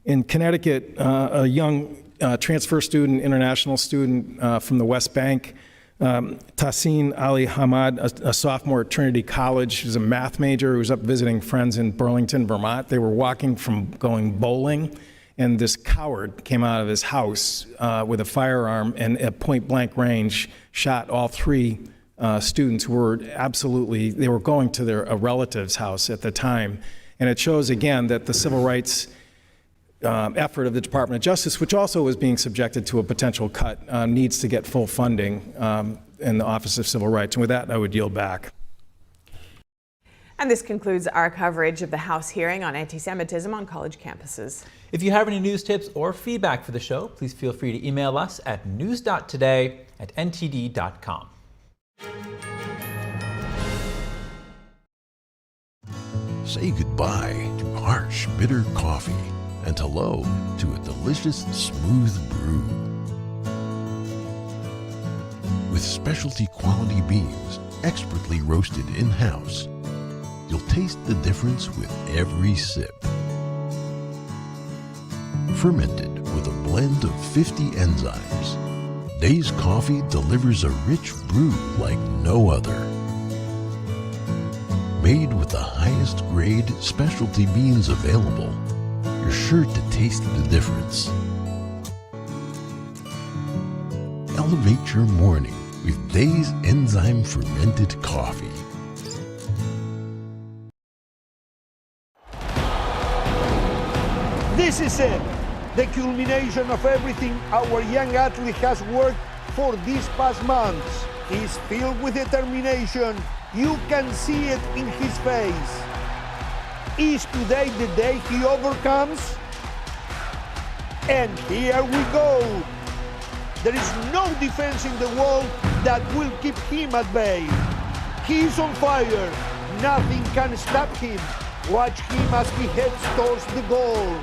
in Connecticut, a young transfer student, international student from the West Bank, Tahsin Ali Hamad, a sophomore at Trinity College, who's a math major who was up visiting friends in Burlington, Vermont. They were walking from going bowling, and this coward came out of his house with a firearm and at point blank range shot all three students who were they were going to a relative's house at the time. And it shows again that the civil rights effort of the Department of Justice, which also was being subjected to a potential cut, needs to get full funding in the Office of Civil Rights. And with that, I would yield back. And this concludes our coverage of the House hearing on anti-Semitism on college campuses. If you have any news tips or feedback for the show, please feel free to email us at news.today@ntd.com. Say goodbye to harsh, bitter coffee and hello to a delicious, smooth brew. With specialty quality beans, expertly roasted in-house, you'll taste the difference with every sip. Fermented with a blend of 50 enzymes, Days Coffee delivers a rich brew like no other. Made with the highest grade specialty beans available, you're sure to taste the difference. Elevate your morning with Days Enzyme Fermented Coffee. This is it, the culmination of everything our young athlete has worked for these past months. He's filled with determination. You can see it in his face. Is today the day he overcomes? And here we go. There is no defense in the world that will keep him at bay. He's on fire. Nothing can stop him. Watch him as he heads towards the goal.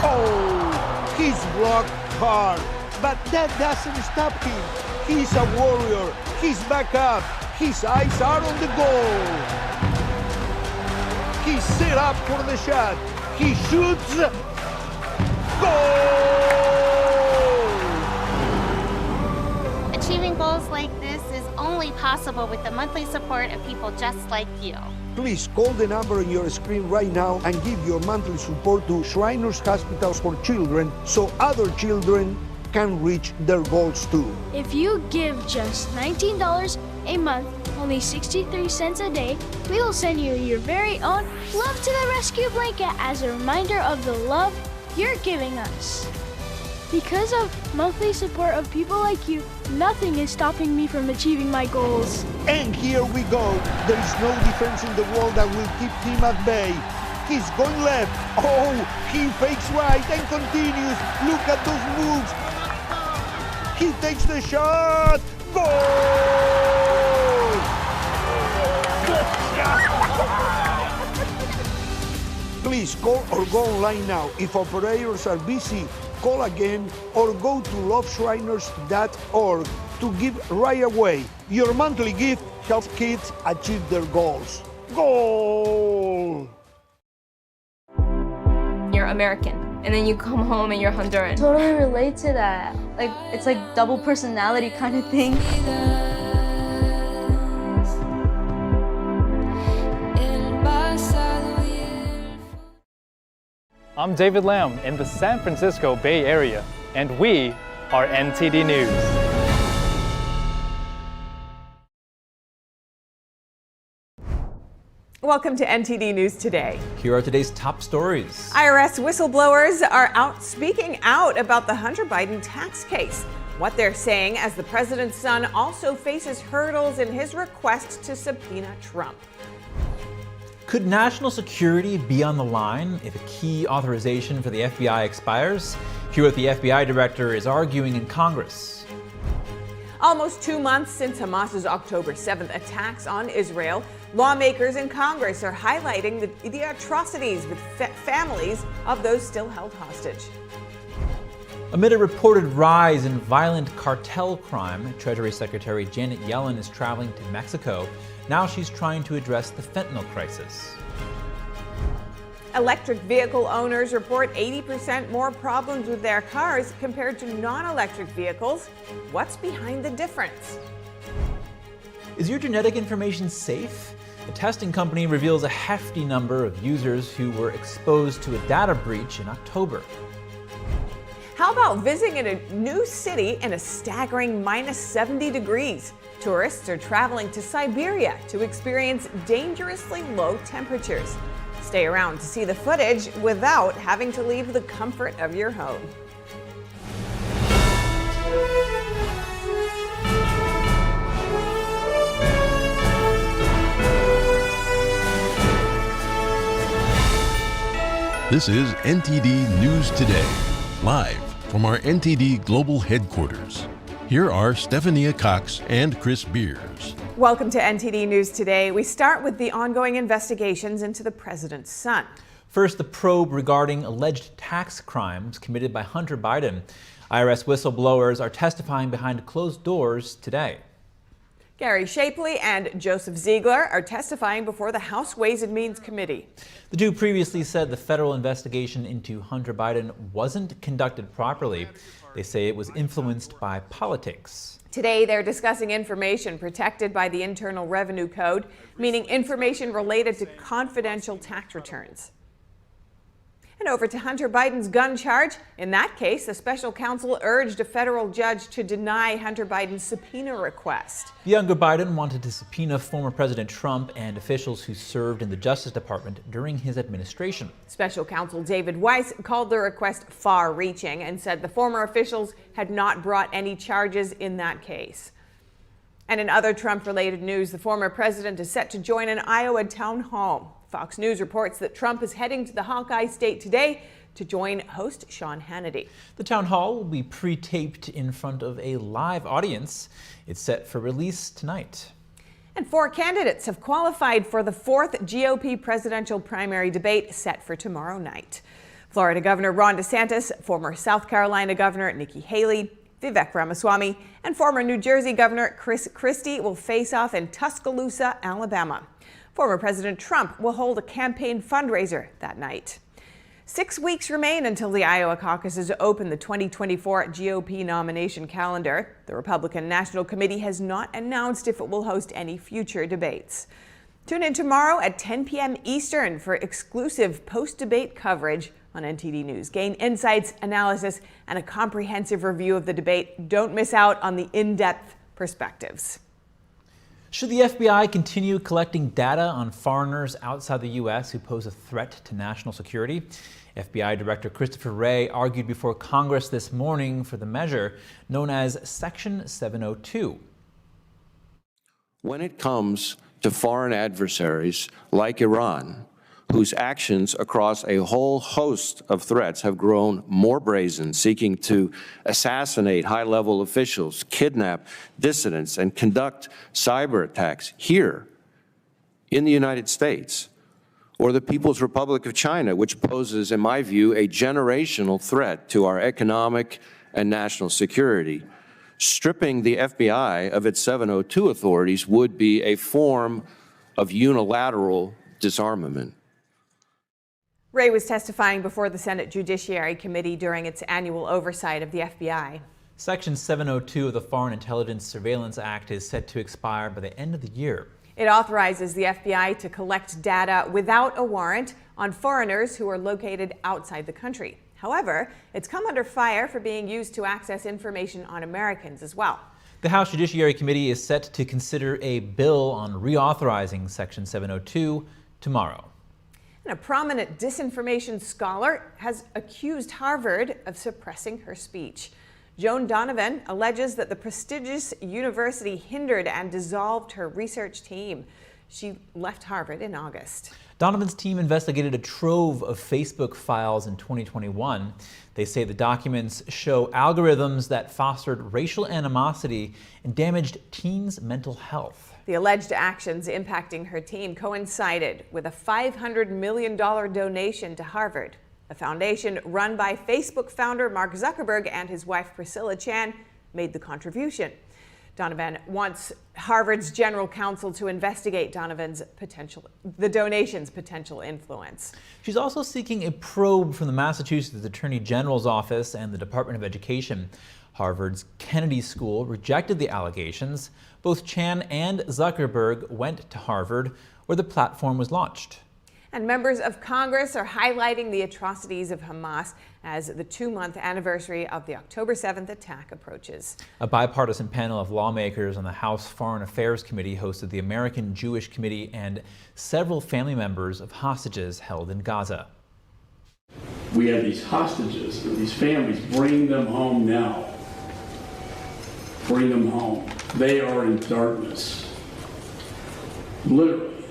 Oh, he's blocked hard, but that doesn't stop him. He's a warrior. He's back up. His eyes are on the goal. He's set up for the shot. He shoots. Goal! Achieving goals like this is only possible with the monthly support of people just like you. Please call the number on your screen right now and give your monthly support to Shriners Hospitals for Children so other children can reach their goals too. If you give just $19 a month, only 63 cents a day, we will send you your very own Love to the Rescue blanket as a reminder of the love you're giving us. Because of monthly support of people like you, nothing is stopping me from achieving my goals. And here we go. There is no defense in the world that will keep him at bay. He's going left. Oh, he fakes right and continues. Look at those moves. He takes the shot. Goal! Good shot! Please call or go online now. If operators are busy, call again or go to loveshriners.org to give right away. Your monthly gift helps kids achieve their goals. Goal! You're American, and then you come home and you're Honduran. Totally relate to that. Like, it's like double personality kind of thing. I'm David Lamb in the San Francisco Bay Area, and we are NTD News. Welcome to NTD News Today. Here are today's top stories. IRS whistleblowers are speaking out about the Hunter Biden tax case. What they're saying as the president's son also faces hurdles in his request to subpoena Trump. Could national security be on the line if a key authorization for the FBI expires? Here what the FBI director is arguing in Congress. Almost 2 months since Hamas's October 7th attacks on Israel, lawmakers in Congress are highlighting the atrocities with families of those still held hostage. Amid a reported rise in violent cartel crime, Treasury Secretary Janet Yellen is traveling to Mexico. Now she's trying to address the fentanyl crisis. Electric vehicle owners report 80% more problems with their cars compared to non-electric vehicles. What's behind the difference? Is your genetic information safe? A testing company reveals a hefty number of users who were exposed to a data breach in October. How about visiting a new city in a staggering minus 70 degrees? Tourists are traveling to Siberia to experience dangerously low temperatures. Stay around to see the footage without having to leave the comfort of your home. This is NTD News Today, live from our NTD Global Headquarters. Here are Stephania Cox and Chris Beers. Welcome to NTD News Today. We start with the ongoing investigations into the president's son. First, the probe regarding alleged tax crimes committed by Hunter Biden. IRS whistleblowers are testifying behind closed doors today. Gary Shapley and Joseph Ziegler are testifying before the House Ways and Means Committee. The two previously said the federal investigation into Hunter Biden wasn't conducted properly. They say it was influenced by politics. Today, they're discussing information protected by the Internal Revenue Code, meaning information related to confidential tax returns. And over to Hunter Biden's gun charge. In that case, the special counsel urged a federal judge to deny Hunter Biden's subpoena request. The younger Biden wanted to subpoena former President Trump and officials who served in the Justice Department during his administration. Special Counsel David Weiss called the request far-reaching and said the former officials had not brought any charges in that case. And in other Trump-related news, the former president is set to join an Iowa town hall. Fox News reports that Trump is heading to the Hawkeye State today to join host Sean Hannity. The town hall will be pre-taped in front of a live audience. It's set for release tonight. And 4 candidates have qualified for the 4th GOP presidential primary debate set for tomorrow night. Florida Governor Ron DeSantis, former South Carolina Governor Nikki Haley, Vivek Ramaswamy, and former New Jersey Governor Chris Christie will face off in Tuscaloosa, Alabama. Former President Trump will hold a campaign fundraiser that night. 6 weeks remain until the Iowa caucuses open the 2024 GOP nomination calendar. The Republican National Committee has not announced if it will host any future debates. Tune in tomorrow at 10 p.m. Eastern for exclusive post-debate coverage on NTD News. Gain insights, analysis, and a comprehensive review of the debate. Don't miss out on the in-depth perspectives. Should the FBI continue collecting data on foreigners outside the U.S. who pose a threat to national security? FBI Director Christopher Wray argued before Congress this morning for the measure known as Section 702. When it comes to foreign adversaries like Iran, whose actions across a whole host of threats have grown more brazen, seeking to assassinate high-level officials, kidnap dissidents, and conduct cyber attacks here in the United States, or the People's Republic of China, which poses, in my view, a generational threat to our economic and national security, stripping the FBI of its 702 authorities would be a form of unilateral disarmament. Wray was testifying before the Senate Judiciary Committee during its annual oversight of the FBI. Section 702 of the Foreign Intelligence Surveillance Act is set to expire by the end of the year. It authorizes the FBI to collect data without a warrant on foreigners who are located outside the country. However, it's come under fire for being used to access information on Americans as well. The House Judiciary Committee is set to consider a bill on reauthorizing Section 702 tomorrow. And a prominent disinformation scholar has accused Harvard of suppressing her speech. Joan Donovan alleges that the prestigious university hindered and dissolved her research team. She left Harvard in August. Donovan's team investigated a trove of Facebook files in 2021. They say the documents show algorithms that fostered racial animosity and damaged teens' mental health. The alleged actions impacting her team coincided with a $500 million donation to Harvard, a foundation run by Facebook founder Mark Zuckerberg, and his wife Priscilla Chan made the contribution. Donovan wants Harvard's general counsel to investigate the donation's potential influence. She's also seeking a probe from the Massachusetts Attorney General's office and the Department of Education. Harvard's Kennedy School rejected the allegations. Both Chan and Zuckerberg went to Harvard, where the platform was launched. And members of Congress are highlighting the atrocities of Hamas as the 2-month anniversary of the October 7th attack approaches. A bipartisan panel of lawmakers on the House Foreign Affairs Committee hosted the American Jewish Committee and several family members of hostages held in Gaza. We have these hostages, these families, bring them home now. Bring them home. They are in darkness, literally,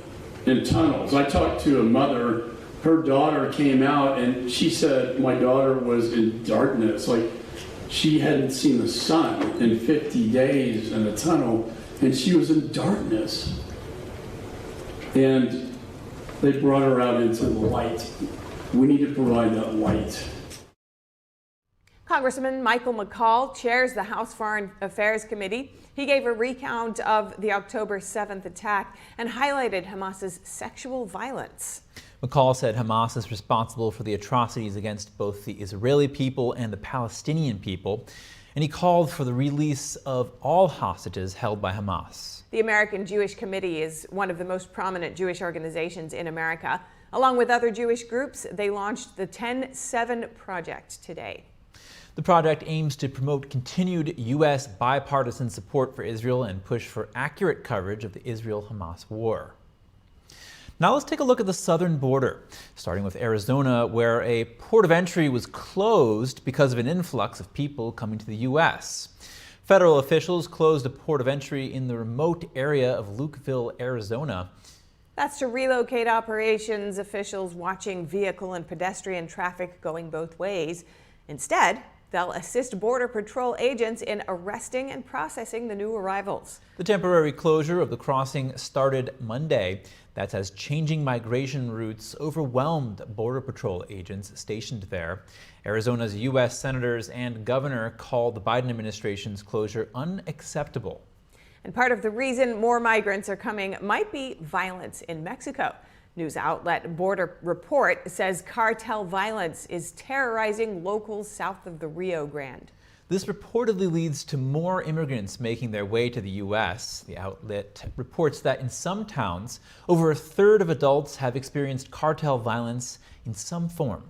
in tunnels. I talked to a mother her daughter came out and she said my daughter was in darkness. Like, she hadn't seen the sun in 50 days in a tunnel, and she was in darkness. And they brought her out into the light. We need to provide that light. Congressman Michael McCaul chairs the House Foreign Affairs Committee. He gave a recount of the October 7th attack and highlighted Hamas's sexual violence. McCaul said Hamas is responsible for the atrocities against both the Israeli people and the Palestinian people, and he called for the release of all hostages held by Hamas. The American Jewish Committee is one of the most prominent Jewish organizations in America. Along with other Jewish groups, they launched the 10-7 Project today. The project aims to promote continued U.S. bipartisan support for Israel and push for accurate coverage of the Israel-Hamas war. Now let's take a look at the southern border, starting with Arizona, where a port of entry was closed because of an influx of people coming to the U.S. Federal officials closed a port of entry in the remote area of Lukeville, Arizona. That's to relocate operations officials watching vehicle and pedestrian traffic going both ways. Instead, they'll assist Border Patrol agents in arresting and processing the new arrivals. The temporary closure of the crossing started Monday. That's as changing migration routes overwhelmed Border Patrol agents stationed there. Arizona's U.S. senators and governor called the Biden administration's closure unacceptable. And part of the reason more migrants are coming might be violence in Mexico. News outlet Border Report says cartel violence is terrorizing locals south of the Rio Grande. This reportedly leads to more immigrants making their way to the U.S. The outlet reports that in some towns, over a third of adults have experienced cartel violence in some form.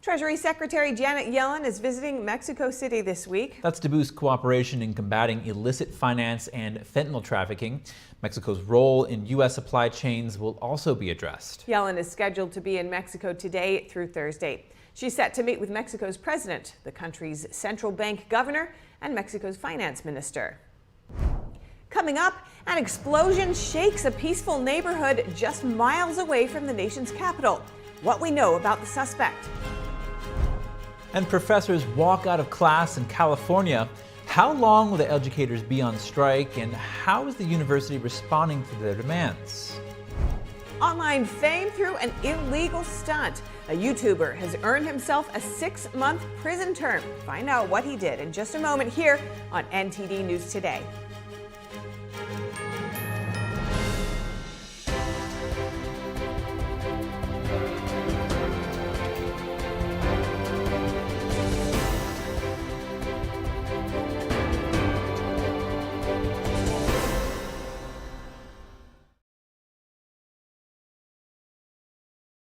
Treasury Secretary Janet Yellen is visiting Mexico City this week. That's to boost cooperation in combating illicit finance and fentanyl trafficking. Mexico's role in U.S. supply chains will also be addressed. Yellen is scheduled to be in Mexico today through Thursday. She's set to meet with Mexico's president, the country's central bank governor, and Mexico's finance minister. Coming up, an explosion shakes a peaceful neighborhood just miles away from the nation's capital. What we know about the suspect. And professors walk out of class in California. How long will the educators be on strike, and how is the university responding to their demands? Online fame through an illegal stunt. A YouTuber has earned himself a 6-month prison term. Find out what he did in just a moment here on NTD News Today.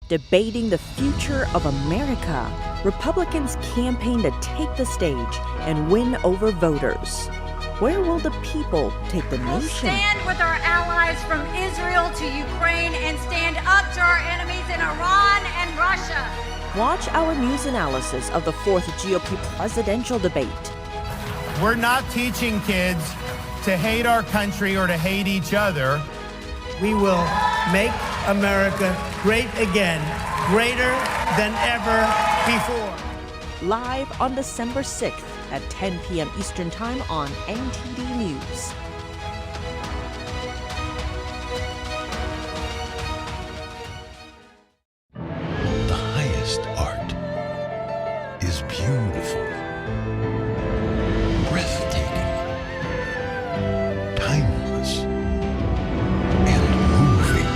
Debating the future of America, Republicans campaign to take the stage and win over voters. Where will the people take the nation? We'll stand with our allies from Israel to Ukraine and stand up to our enemies in Iran and Russia. Watch our news analysis of the 4th GOP presidential debate. We're not teaching kids to hate our country or to hate each other. We will make America great again, greater than ever before. Live on December 6th at 10 p.m. Eastern Time on NTD News. The highest art is beautiful, breathtaking, timeless, and moving.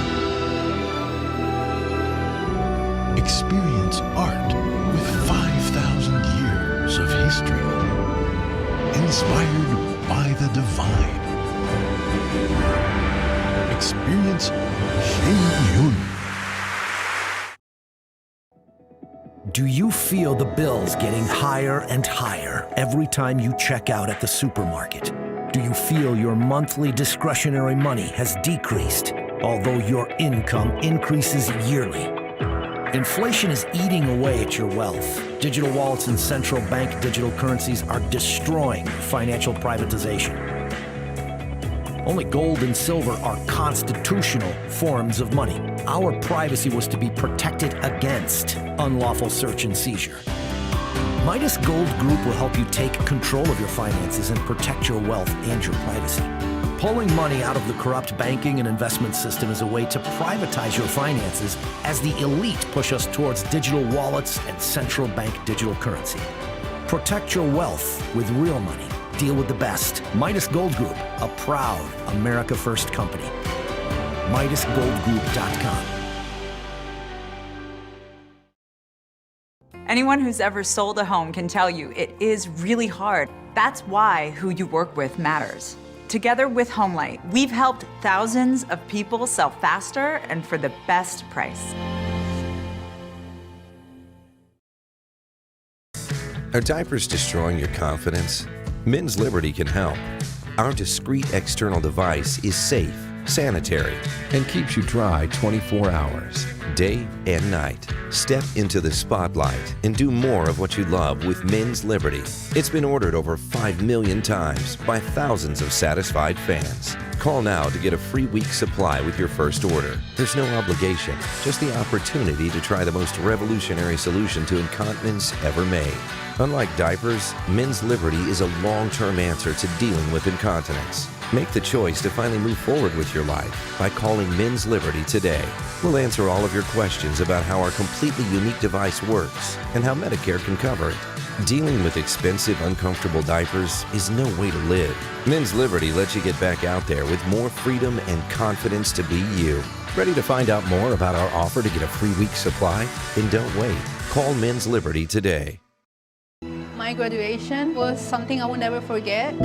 Experience art with 5,000 years of history, inspired by the divine. Experience Shen-Yun. Do you feel the bills getting higher and higher every time you check out at the supermarket? Do you feel your monthly discretionary money has decreased, although your income increases yearly? Inflation is eating away at your wealth. Digital wallets and central bank digital currencies are destroying financial privatization. Only gold and silver are constitutional forms of money. Our privacy was to be protected against unlawful search and seizure. Midas Gold Group will help you take control of your finances and protect your wealth and your privacy. Pulling money out of the corrupt banking and investment system is a way to privatize your finances as the elite push us towards digital wallets and central bank digital currency. Protect your wealth with real money. Deal with the best. Midas Gold Group, a proud America First company. MidasGoldGroup.com. Anyone who's ever sold a home can tell you it is really hard. That's why who you work with matters. Together with Homelight, we've helped thousands of people sell faster and for the best price. Are diapers destroying your confidence? Men's Liberty can help. Our discreet external device is safe, sanitary, and keeps you dry 24 hours, day and night. Step into the spotlight and do more of what you love with Men's Liberty. It's been ordered over 5 million times by thousands of satisfied fans. Call now to get a free week supply with your first order. There's no obligation, just the opportunity to try the most revolutionary solution to incontinence ever made. Unlike diapers, Men's Liberty is a long-term answer to dealing with incontinence. Make the choice to finally move forward with your life by calling Men's Liberty today. We'll answer all of your questions about how our completely unique device works and how Medicare can cover it. Dealing with expensive, uncomfortable diapers is no way to live. Men's Liberty lets you get back out there with more freedom and confidence to be you. Ready to find out more about our offer to get a free week supply? Then don't wait. Call Men's Liberty today. My graduation was something I will never forget.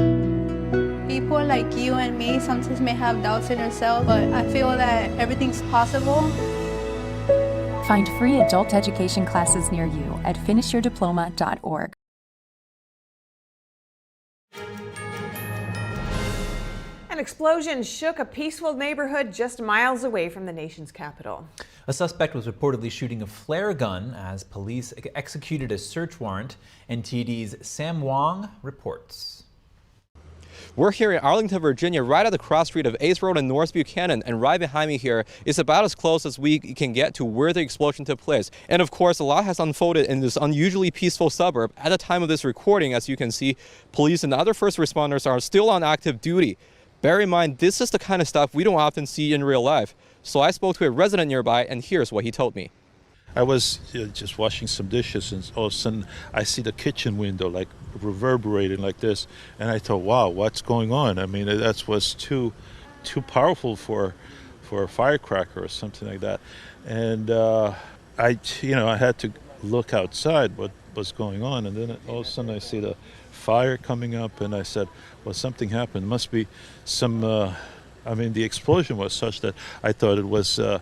People like you and me sometimes may have doubts in ourselves, but I feel that everything's possible. Find free adult education classes near you at finishyourdiploma.org. An explosion shook a peaceful neighborhood just miles away from the nation's capital. A suspect was reportedly shooting a flare gun as police executed a search warrant. NTD's Sam Wong reports. We're here in Arlington, Virginia, right at the cross street of Ace Road and North Buchanan, and right behind me here is about as close as we can get to where the explosion took place. And of course, a lot has unfolded in this unusually peaceful suburb. At the time of this recording, as you can see, police and other first responders are still on active duty. Bear in mind, this is the kind of stuff we don't often see in real life. So I spoke to a resident nearby, and here's what he told me. I was just washing some dishes, and all of a sudden I see the kitchen window like reverberating like this, and I thought, wow, what's going on? I mean, that was too powerful for a firecracker or something like that. And I had to look outside what was going on, and then all of a sudden I see the fire coming up, and I said, well, something happened. Must be some. The explosion was such that I thought it was a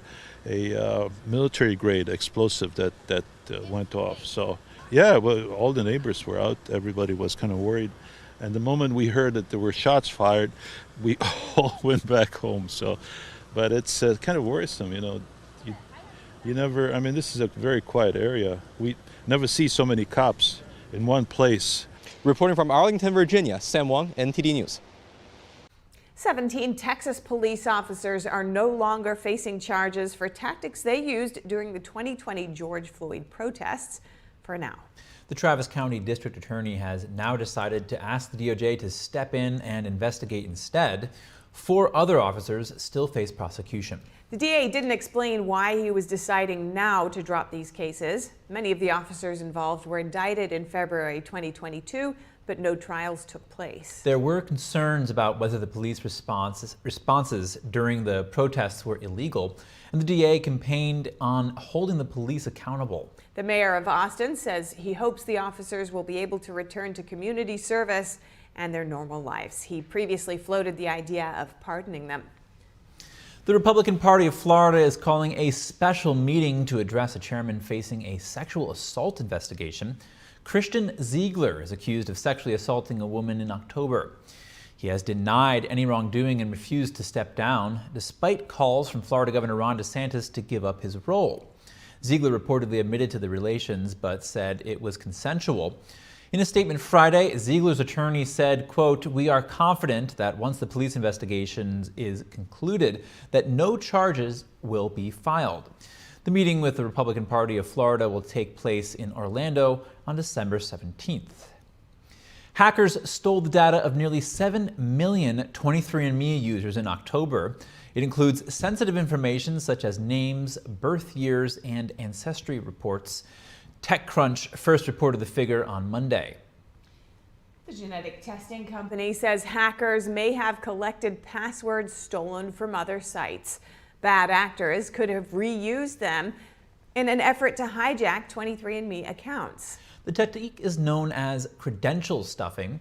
military-grade explosive that went off. So, yeah, well, all the neighbors were out. Everybody was kind of worried. And the moment we heard that there were shots fired, we all went back home. So, but it's kind of worrisome, You never, this is a very quiet area. We never see so many cops in one place. Reporting from Arlington, Virginia, Sam Wong, NTD News. 17 Texas police officers are no longer facing charges for tactics they used during the 2020 George Floyd protests for now. The Travis County District Attorney has now decided to ask the DOJ to step in and investigate instead. 4 other officers still face prosecution. The DA didn't explain why he was deciding now to drop these cases. Many of the officers involved were indicted in February 2022, but no trials took place. There were concerns about whether the police responses during the protests were illegal, and the DA campaigned on holding the police accountable. The mayor of Austin says he hopes the officers will be able to return to community service and their normal lives. He previously floated the idea of pardoning them. The Republican Party of Florida is calling a special meeting to address a chairman facing a sexual assault investigation. Christian Ziegler is accused of sexually assaulting a woman in October. He has denied any wrongdoing and refused to step down, despite calls from Florida Governor Ron DeSantis to give up his role. Ziegler reportedly admitted to the relations, but said it was consensual. In a statement Friday, Ziegler's attorney said, quote, "We are confident that once the police investigation is concluded, that no charges will be filed." The meeting with the Republican Party of Florida will take place in Orlando on December 17th. Hackers stole the data of nearly 7 million 23andMe users in October. It includes sensitive information such as names, birth years, and ancestry reports. TechCrunch first reported the figure on Monday. The genetic testing company says hackers may have collected passwords stolen from other sites. Bad actors could have reused them in an effort to hijack 23andMe accounts. The technique is known as credential stuffing.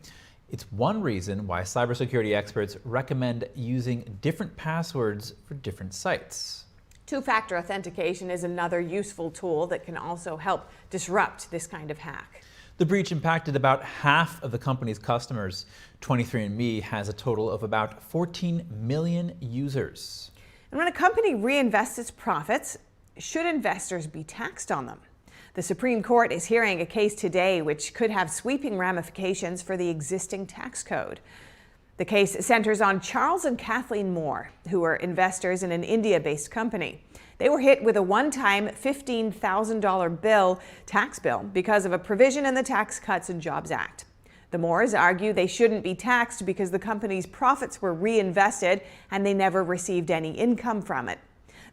It's one reason why cybersecurity experts recommend using different passwords for different sites. Two-factor authentication is another useful tool that can also help disrupt this kind of hack. The breach impacted about half of the company's customers. 23andMe has a total of about 14 million users. And when a company reinvests its profits, should investors be taxed on them? The Supreme Court is hearing a case today which could have sweeping ramifications for the existing tax code. The case centers on Charles and Kathleen Moore, who were investors in an India-based company. They were hit with a one-time $15,000 tax bill because of a provision in the Tax Cuts and Jobs Act. The Moores argue they shouldn't be taxed because the company's profits were reinvested and they never received any income from it.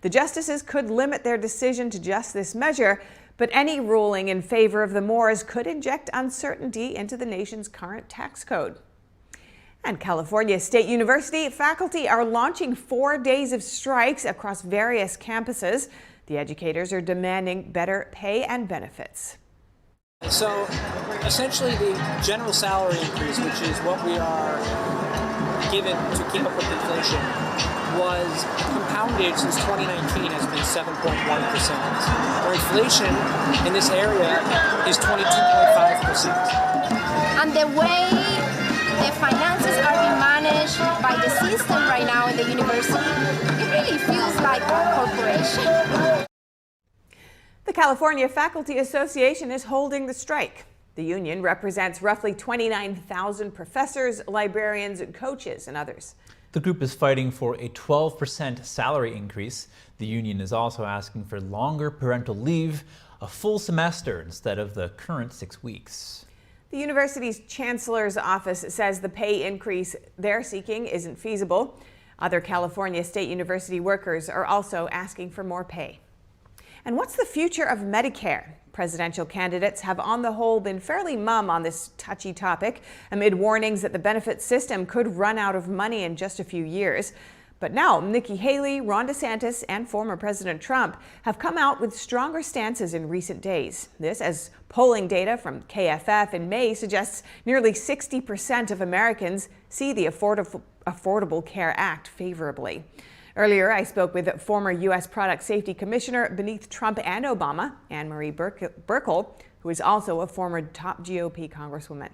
The justices could limit their decision to just this measure, but any ruling in favor of the Moores could inject uncertainty into the nation's current tax code. And California State University faculty are launching 4 days of strikes across various campuses. The educators are demanding better pay and benefits. So essentially the general salary increase, which is what we are given to keep up with inflation, was compounded since 2019 has been 7.1%. Our inflation in this area is 22.5%. And the way the finances are being managed by the system right now in the university, it really feels like a corporation. The California Faculty Association is holding the strike. The union represents roughly 29,000 professors, librarians, coaches, and others. The group is fighting for a 12% salary increase. The union is also asking for longer parental leave, a full semester instead of the current 6 weeks. The university's chancellor's office says the pay increase they're seeking isn't feasible. Other California State University workers are also asking for more pay. And what's the future of Medicare? Presidential candidates have on the whole been fairly mum on this touchy topic amid warnings that the benefit system could run out of money in just a few years. But now Nikki Haley, Ron DeSantis, and former President Trump have come out with stronger stances in recent days. This as polling data from KFF in May suggests nearly 60% of Americans see the Affordable Care Act favorably. Earlier, I spoke with former U.S. Product Safety Commissioner beneath Trump and Obama, Anne-Marie Burkle, who is also a former top GOP Congresswoman.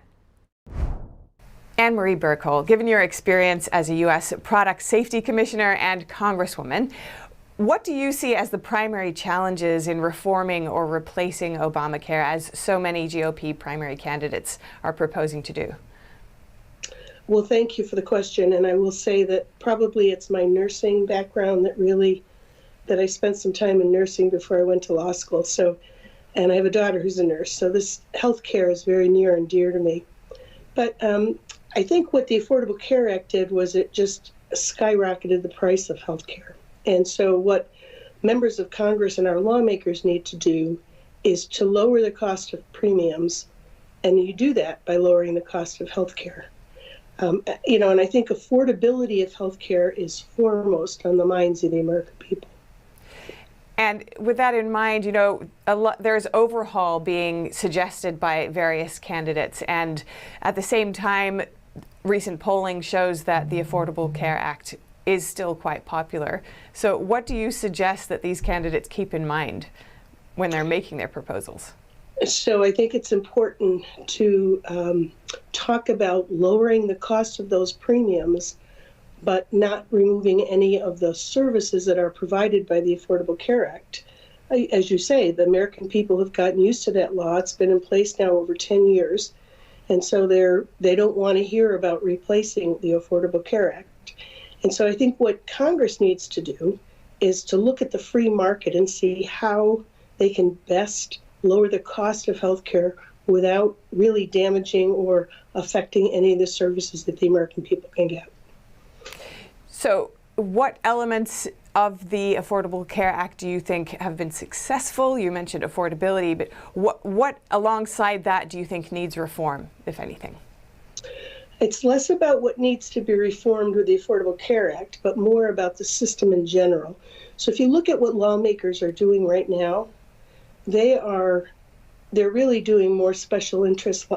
Anne-Marie Burkle, given your experience as a U.S. Product Safety Commissioner and Congresswoman, what do you see as the primary challenges in reforming or replacing Obamacare, as so many GOP primary candidates are proposing to do? Well, thank you for the question. And I will say that probably it's my nursing background that I spent some time in nursing before I went to law school. And I have a daughter who's a nurse. So this healthcare is very near and dear to me. But I think what the Affordable Care Act did was it just skyrocketed the price of healthcare. And so what members of Congress and our lawmakers need to do is to lower the cost of premiums. And you do that by lowering the cost of healthcare. And I think affordability of healthcare is foremost on the minds of the American people. And with that in mind, there's overhaul being suggested by various candidates. And at the same time, recent polling shows that the Affordable Care Act is still quite popular. So what do you suggest that these candidates keep in mind when they're making their proposals? So I think it's important to talk about lowering the cost of those premiums, but not removing any of the services that are provided by the Affordable Care Act. As you say, the American people have gotten used to that law. It's been in place now over 10 years. And so they don't want to hear about replacing the Affordable Care Act. And so I think what Congress needs to do is to look at the free market and see how they can best lower the cost of health care without really damaging or affecting any of the services that the American people can get. So what elements of the Affordable Care Act do you think have been successful? You mentioned affordability, but what alongside that do you think needs reform, if anything? It's less about what needs to be reformed with the Affordable Care Act, but more about the system in general. So if you look at what lawmakers are doing right now, they're really doing more special interest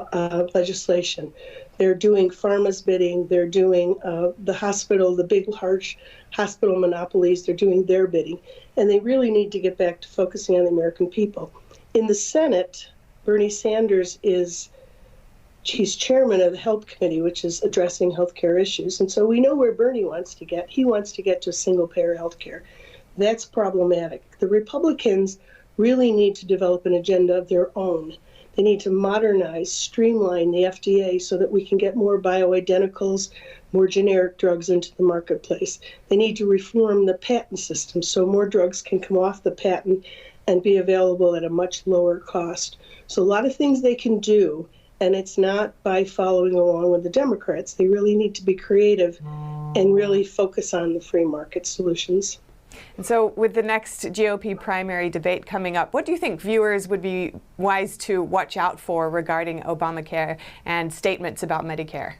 legislation. They're doing Pharma's bidding. They're doing the big, harsh hospital monopolies. They're doing their bidding. And they really need to get back to focusing on the American people. In the Senate, Bernie Sanders he's chairman of the Health Committee, which is addressing health care issues. And so we know where Bernie wants to get. He wants to get to single-payer health care. That's problematic. The Republicans really need to develop an agenda of their own. They need to modernize, streamline the FDA so that we can get more bioidenticals, more generic drugs into the marketplace. They need to reform the patent system so more drugs can come off the patent and be available at a much lower cost. So a lot of things they can do, and it's not by following along with the Democrats. They really need to be creative and really focus on the free market solutions. And so with the next GOP primary debate coming up, what do you think viewers would be wise to watch out for regarding Obamacare and statements about Medicare?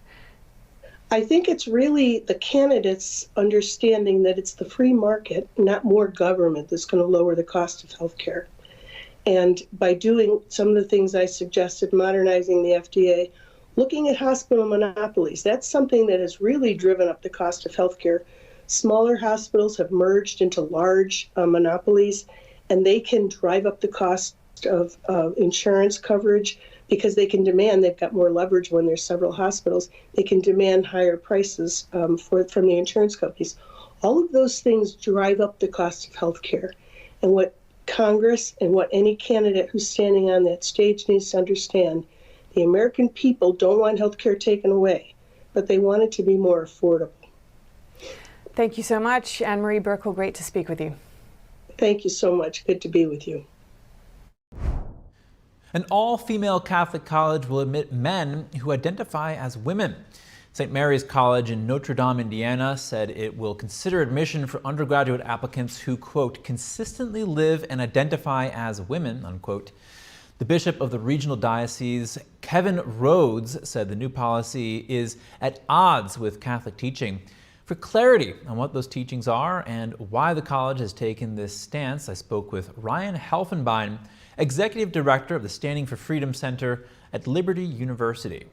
I think it's really the candidates understanding that it's the free market, not more government, that's going to lower the cost of health care. And by doing some of the things I suggested, modernizing the FDA, looking at hospital monopolies, that's something that has really driven up the cost of health care. Smaller hospitals have merged into large monopolies, and they can drive up the cost of insurance coverage because they can demand, they've got more leverage when there's several hospitals, they can demand higher prices from the insurance companies. All of those things drive up the cost of health care. And what Congress and what any candidate who's standing on that stage needs to understand, the American people don't want health care taken away, but they want it to be more affordable. Thank you so much, Anne-Marie Burkle. Great to speak with you. Thank you so much. Good to be with you. An all-female Catholic college will admit men who identify as women. St. Mary's College in Notre Dame, Indiana said it will consider admission for undergraduate applicants who, quote, consistently live and identify as women, unquote. The bishop of the regional diocese, Kevin Rhodes, said the new policy is at odds with Catholic teaching. For clarity on what those teachings are and why the college has taken this stance, I spoke with Ryan Helfenbein, Executive Director of the Standing for Freedom Center at Liberty University.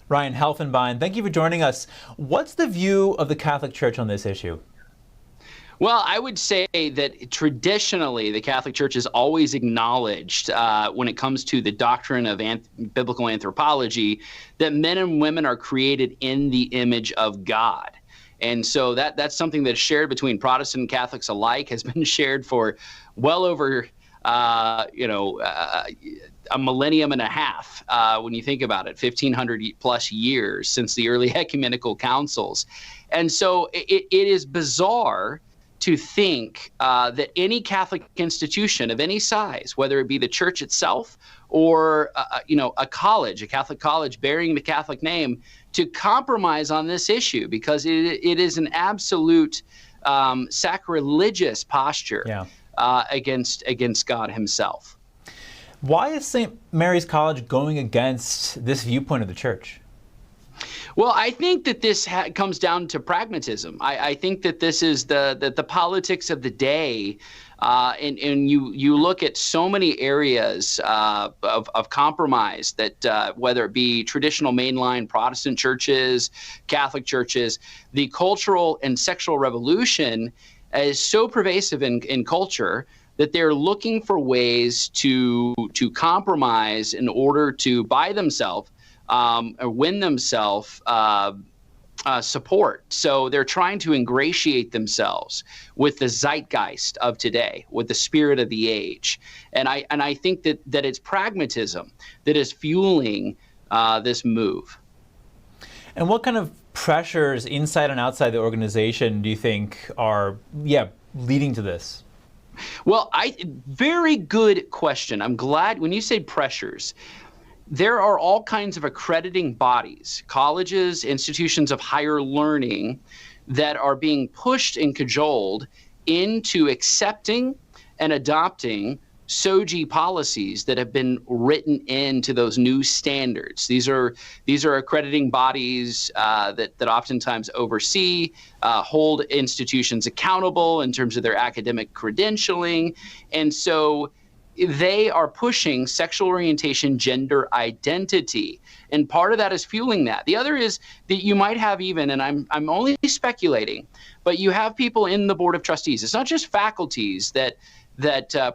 Ryan Helfenbein, thank you for joining us. What's the view of the Catholic Church on this issue? Well, I would say that traditionally the Catholic Church has always acknowledged when it comes to the doctrine of biblical anthropology that men and women are created in the image of God. And so that's something that's shared between Protestant and Catholics alike, has been shared for well over a millennium and a half, when you think about it, 1,500 plus years since the early ecumenical councils. And so it is bizarre to think that any Catholic institution of any size, whether it be the church itself or a college, a Catholic college bearing the Catholic name, to compromise on this issue, because it is an absolute sacrilegious posture against God himself. Why is St. Mary's College going against this viewpoint of the church? Well, I think that this comes down to pragmatism. I think that this is the politics of the day, and you look at so many areas of compromise that whether it be traditional mainline Protestant churches, Catholic churches, the cultural and sexual revolution is so pervasive in culture that they're looking for ways to compromise in order to buy themselves or win themselves support. So they're trying to ingratiate themselves with the zeitgeist of today, with the spirit of the age. And I think that it's pragmatism that is fueling this move. And what kind of pressures inside and outside the organization do you think are, leading to this? Well, very good question. I'm glad when you say pressures. There are all kinds of accrediting bodies, colleges, institutions of higher learning that are being pushed and cajoled into accepting and adopting SOGI policies that have been written into those new standards. These are accrediting bodies that oftentimes oversee, hold institutions accountable in terms of their academic credentialing, and so they are pushing sexual orientation, gender identity, and part of that is fueling that. The other is that you might have even, and I'm only speculating, but you have people in the board of trustees. It's not just faculties that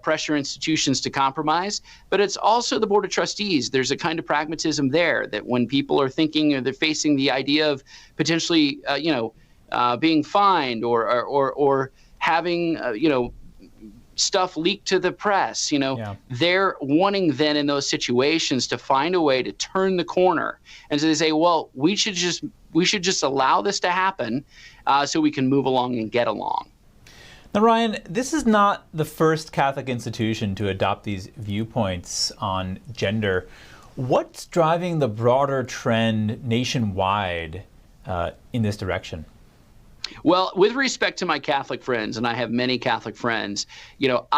pressure institutions to compromise, but it's also the board of trustees. There's a kind of pragmatism there that when people are thinking or they're facing the idea of potentially, being fined or having, stuff leaked to the press, they're wanting then in those situations to find a way to turn the corner. And so they say, well, we should just allow this to happen so we can move along and get along. Now, Ryan, this is not the first Catholic institution to adopt these viewpoints on gender. What's driving the broader trend nationwide in this direction? Well, with respect to my Catholic friends, and I have many Catholic friends,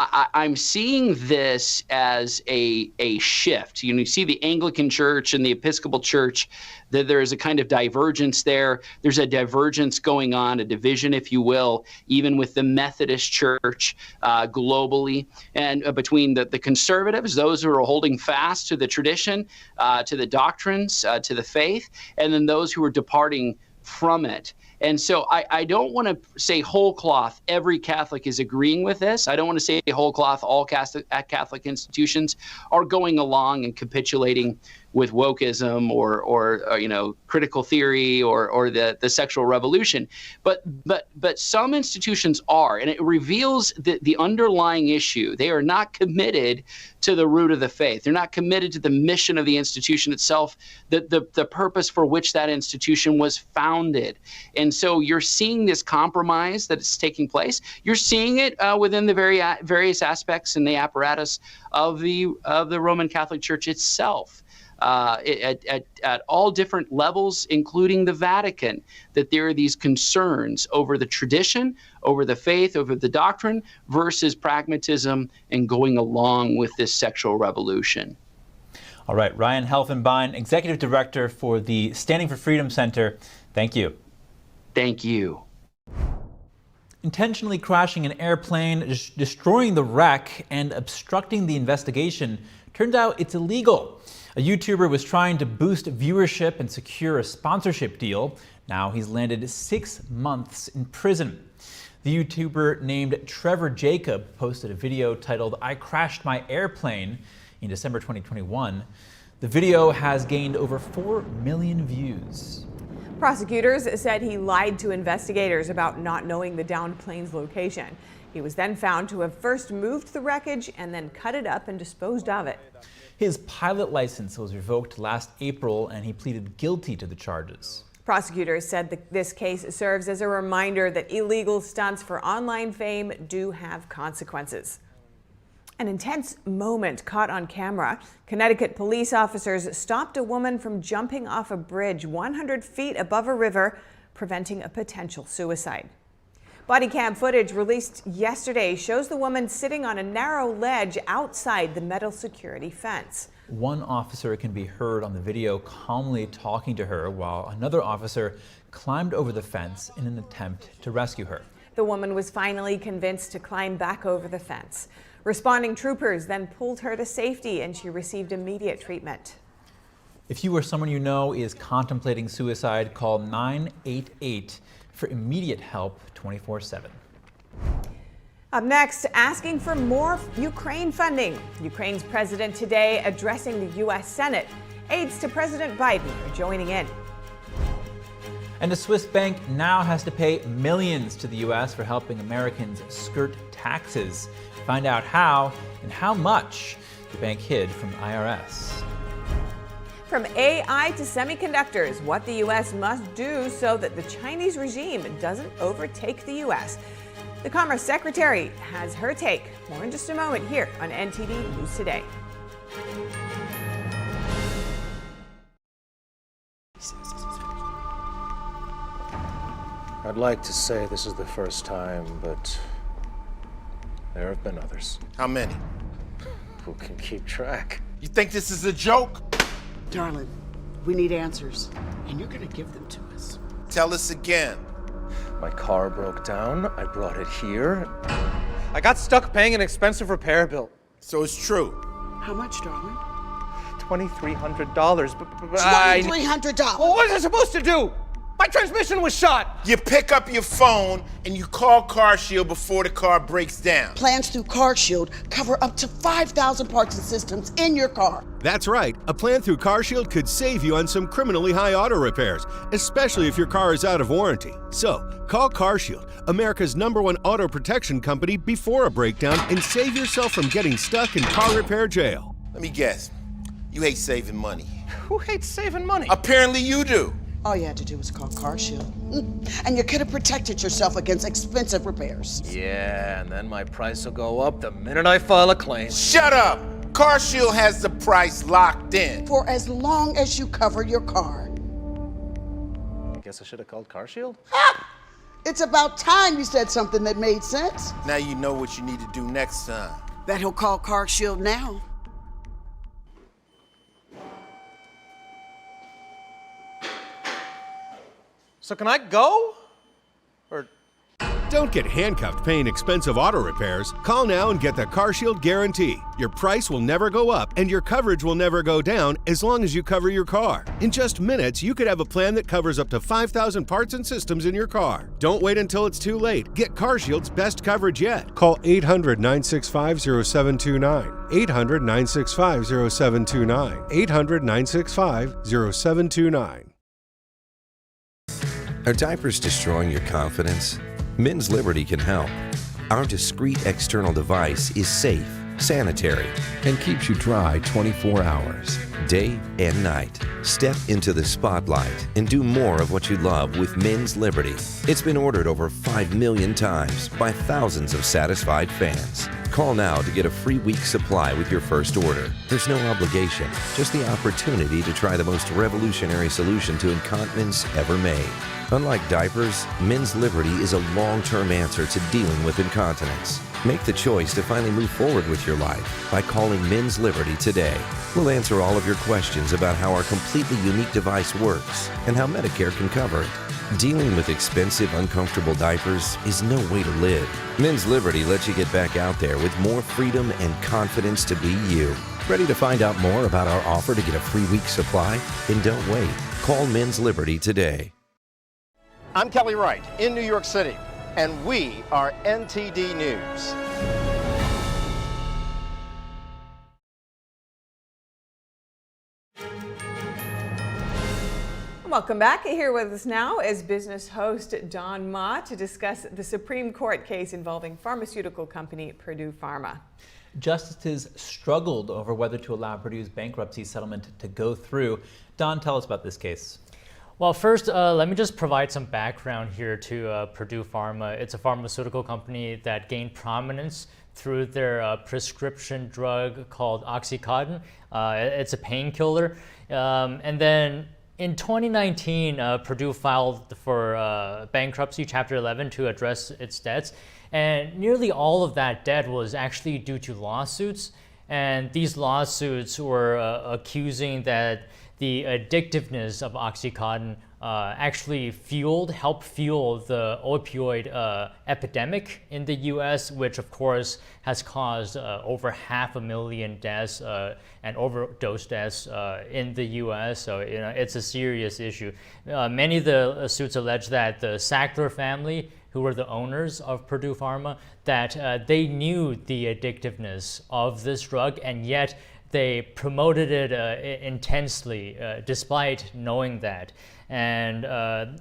I'm seeing this as a shift. You see the Anglican Church and the Episcopal Church, that there is a kind of divergence there. There's a divergence going on, a division, if you will, even with the Methodist Church globally, and between the conservatives, those who are holding fast to the tradition, to the doctrines, to the faith, and then those who are departing from it. And so I don't want to say whole cloth every Catholic is agreeing with this. I don't want to say whole cloth all Catholic institutions are going along and capitulating with wokeism or critical theory or the sexual revolution. But some institutions are, and it reveals the underlying issue. They are not committed to the root of the faith. They're not committed to the mission of the institution itself, the purpose for which that institution was founded. And so you're seeing this compromise that is taking place. You're seeing it within the various aspects in the apparatus of the Roman Catholic Church itself. At all different levels, including the Vatican, that there are these concerns over the tradition, over the faith, over the doctrine, versus pragmatism and going along with this sexual revolution. All right, Ryan Helfenbein, Executive Director for the Standing for Freedom Center. Thank you. Thank you. Intentionally crashing an airplane, destroying the wreck, and obstructing the investigation. Turns out it's illegal. A YouTuber was trying to boost viewership and secure a sponsorship deal. Now he's landed 6 months in prison. The YouTuber named Trevor Jacob posted a video titled "I Crashed My Airplane" in December 2021. The video has gained over 4 million views. Prosecutors said he lied to investigators about not knowing the downed plane's location. He was then found to have first moved the wreckage and then cut it up and disposed of it. His pilot license was revoked last April, and he pleaded guilty to the charges. Prosecutors said that this case serves as a reminder that illegal stunts for online fame do have consequences. An intense moment caught on camera. Connecticut police officers stopped a woman from jumping off a bridge 100 feet above a river, preventing a potential suicide. Body cam footage released yesterday shows the woman sitting on a narrow ledge outside the metal security fence. One officer can be heard on the video calmly talking to her, while another officer climbed over the fence in an attempt to rescue her. The woman was finally convinced to climb back over the fence. Responding troopers then pulled her to safety, and she received immediate treatment. If you or someone you know is contemplating suicide, call 988 for immediate help 24/7. Up next, asking for more Ukraine funding. Ukraine's president today addressing the U.S. Senate. Aides to President Biden are joining in. And a Swiss bank now has to pay millions to the U.S. for helping Americans skirt taxes. Find out how and how much the bank hid from the IRS. From AI to semiconductors, what the U.S. must do so that the Chinese regime doesn't overtake the U.S. The Commerce Secretary has her take. More in just a moment here on NTD News Today. I'd like to say this is the first time, but there have been others. How many? Who can keep track? You think this is a joke? Darling, we need answers, and you're gonna give them to us. Tell us again. My car broke down. I brought it here. I got stuck paying an expensive repair bill. So it's true. How much, darling? $2,300. $2,300. Well, what was I supposed to do? My transmission was shot. You pick up your phone and you call CarShield before the car breaks down. Plans through CarShield cover up to 5,000 parts and systems in your car. That's right. A plan through CarShield could save you on some criminally high auto repairs, especially if your car is out of warranty. So, call CarShield, America's #1 auto protection company, before a breakdown and save yourself from getting stuck in car repair jail. Let me guess. You hate saving money. Who hates saving money? Apparently you do. All you had to do was call CarShield. And you could have protected yourself against expensive repairs. Yeah, and then my price will go up the minute I file a claim. Shut up! CarShield has the price locked in. For as long as you cover your car. I guess I should have called CarShield? It's about time you said something that made sense. Now you know what you need to do next time. That he'll call CarShield now. So can I go? Or... Don't get handcuffed paying expensive auto repairs. Call now and get the CarShield guarantee. Your price will never go up and your coverage will never go down as long as you cover your car. In just minutes, you could have a plan that covers up to 5,000 parts and systems in your car. Don't wait until it's too late. Get CarShield's best coverage yet. Call 800-965-0729. 800-965-0729. 800-965-0729. Are diapers destroying your confidence? Men's Liberty can help. Our discreet external device is safe, sanitary, and keeps you dry 24 hours, day and night. Step into the spotlight and do more of what you love with Men's Liberty. It's been ordered over 5 million times by thousands of satisfied fans. Call now to get a free week supply with your first order. There's no obligation, just the opportunity to try the most revolutionary solution to incontinence ever made. Unlike diapers, Men's Liberty is a long-term answer to dealing with incontinence. Make the choice to finally move forward with your life by calling Men's Liberty today. We'll answer all of your questions about how our completely unique device works and how Medicare can cover it. Dealing with expensive, uncomfortable diapers is no way to live. Men's Liberty lets you get back out there with more freedom and confidence to be you. Ready to find out more about our offer to get a free week supply? Then don't wait. Call Men's Liberty today. I'm Kelly Wright in New York City, and we are NTD News. Welcome back. Here with us now is business host Don Ma to discuss the Supreme Court case involving pharmaceutical company Purdue Pharma. Justices struggled over whether to allow Purdue's bankruptcy settlement to go through. Don, tell us about this case. Well, first, let me just provide some background here to Purdue Pharma. It's a pharmaceutical company that gained prominence through their prescription drug called Oxycontin. It's a painkiller. And then in 2019, Purdue filed for bankruptcy, Chapter 11, to address its debts. And nearly all of that debt was actually due to lawsuits. And these lawsuits were accusing that the addictiveness of Oxycontin actually helped fuel the opioid epidemic in the U.S., which of course has caused over 500,000 deaths and overdose deaths in the U.S. So it's a serious issue. Many of the suits allege that the Sackler family, who were the owners of Purdue Pharma, that they knew the addictiveness of this drug, and yet they promoted it intensely despite knowing that. And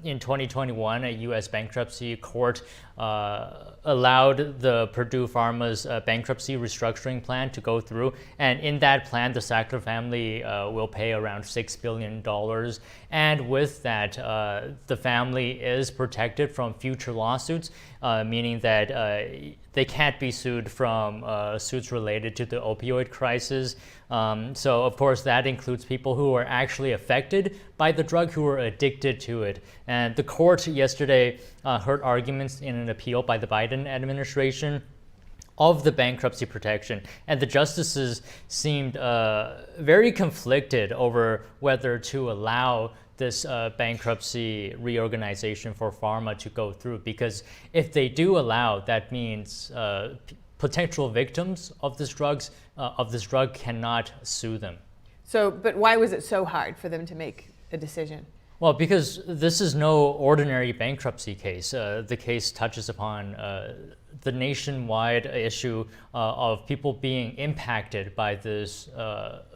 in 2021, a U.S. bankruptcy court allowed the Purdue Pharma's bankruptcy restructuring plan to go through. And in that plan, the Sackler family will pay around $6 billion. And with that, the family is protected from future lawsuits, meaning that they can't be sued from suits related to the opioid crisis. So, of course, that includes people who are actually affected by the drug, who are addicted to it. And the court yesterday heard arguments in an appeal by the Biden administration of the bankruptcy protection. And the justices seemed very conflicted over whether to allow this bankruptcy reorganization for pharma to go through, because if they do allow, that means potential victims of this drug cannot sue them. So, but why was it so hard for them to make a decision? Well, because this is no ordinary bankruptcy case. The case touches upon the nationwide issue of people being impacted by this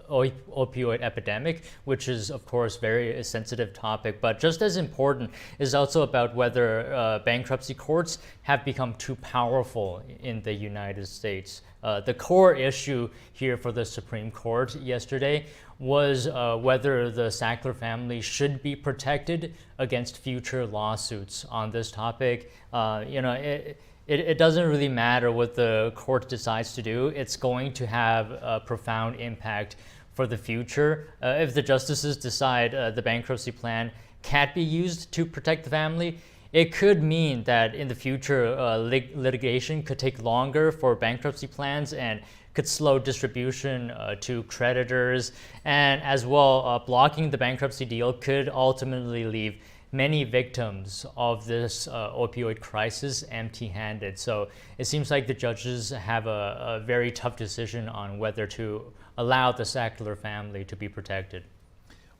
opioid epidemic, which is, of course, very sensitive topic. But just as important is also about whether bankruptcy courts have become too powerful in the United States. The core issue here for the Supreme Court yesterday was whether the Sackler family should be protected against future lawsuits on this topic. It doesn't really matter what the court decides to do. It's going to have a profound impact for the future. If the justices decide the bankruptcy plan can't be used to protect the family, it could mean that in the future litigation could take longer for bankruptcy plans and could slow distribution to creditors. And as well, blocking the bankruptcy deal could ultimately leave many victims of this opioid crisis empty-handed. So it seems like the judges have a very tough decision on whether to allow the Sackler family to be protected.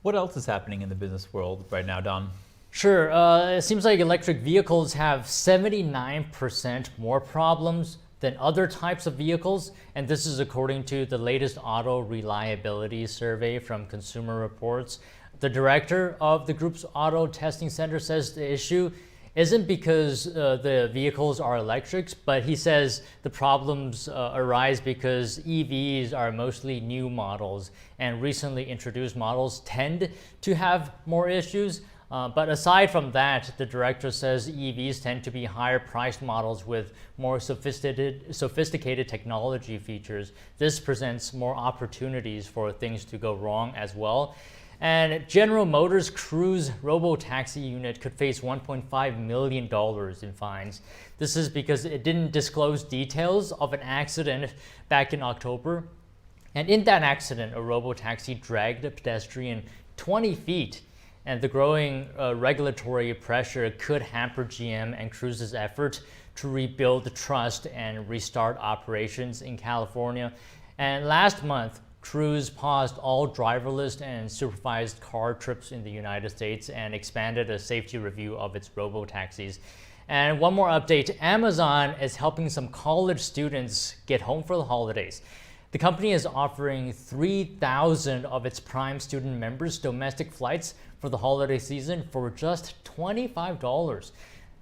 What else is happening in the business world right now, Don? Sure. It seems like electric vehicles have 79% more problems than other types of vehicles, and this is according to the latest auto reliability survey from Consumer Reports. The director of the group's auto testing center says the issue isn't because the vehicles are electrics, but he says the problems arise because EVs are mostly new models, and recently introduced models tend to have more issues. But aside from that, the director says EVs tend to be higher priced models with more sophisticated technology features. This presents more opportunities for things to go wrong as well. And General Motors' Cruise robo-taxi unit could face $1.5 million in fines. This is because it didn't disclose details of an accident back in October. And in that accident, a robo-taxi dragged a pedestrian 20 feet. And the growing regulatory pressure could hamper GM and Cruise's effort to rebuild trust and restart operations in California. And last month, Cruise paused all driverless and supervised car trips in the United States and expanded a safety review of its robo-taxis. And one more update, Amazon is helping some college students get home for the holidays. The company is offering 3,000 of its Prime student members domestic flights for the holiday season for just $25.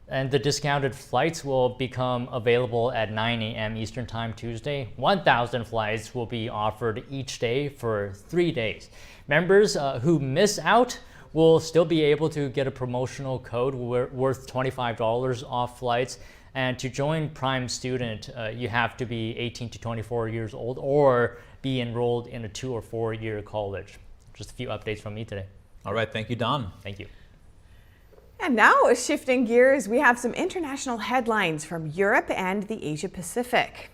And the discounted flights will become available at 9 a.m. Eastern Time Tuesday. 1,000 flights will be offered each day for 3 days. Members who miss out will still be able to get a promotional code worth $25 off flights. And to join Prime Student, you have to be 18 to 24 years old or be enrolled in a 2 or 4 year college. Just a few updates from me today. All right, thank you, Don. Thank you. And now, shifting gears, we have some international headlines from Europe and the Asia Pacific.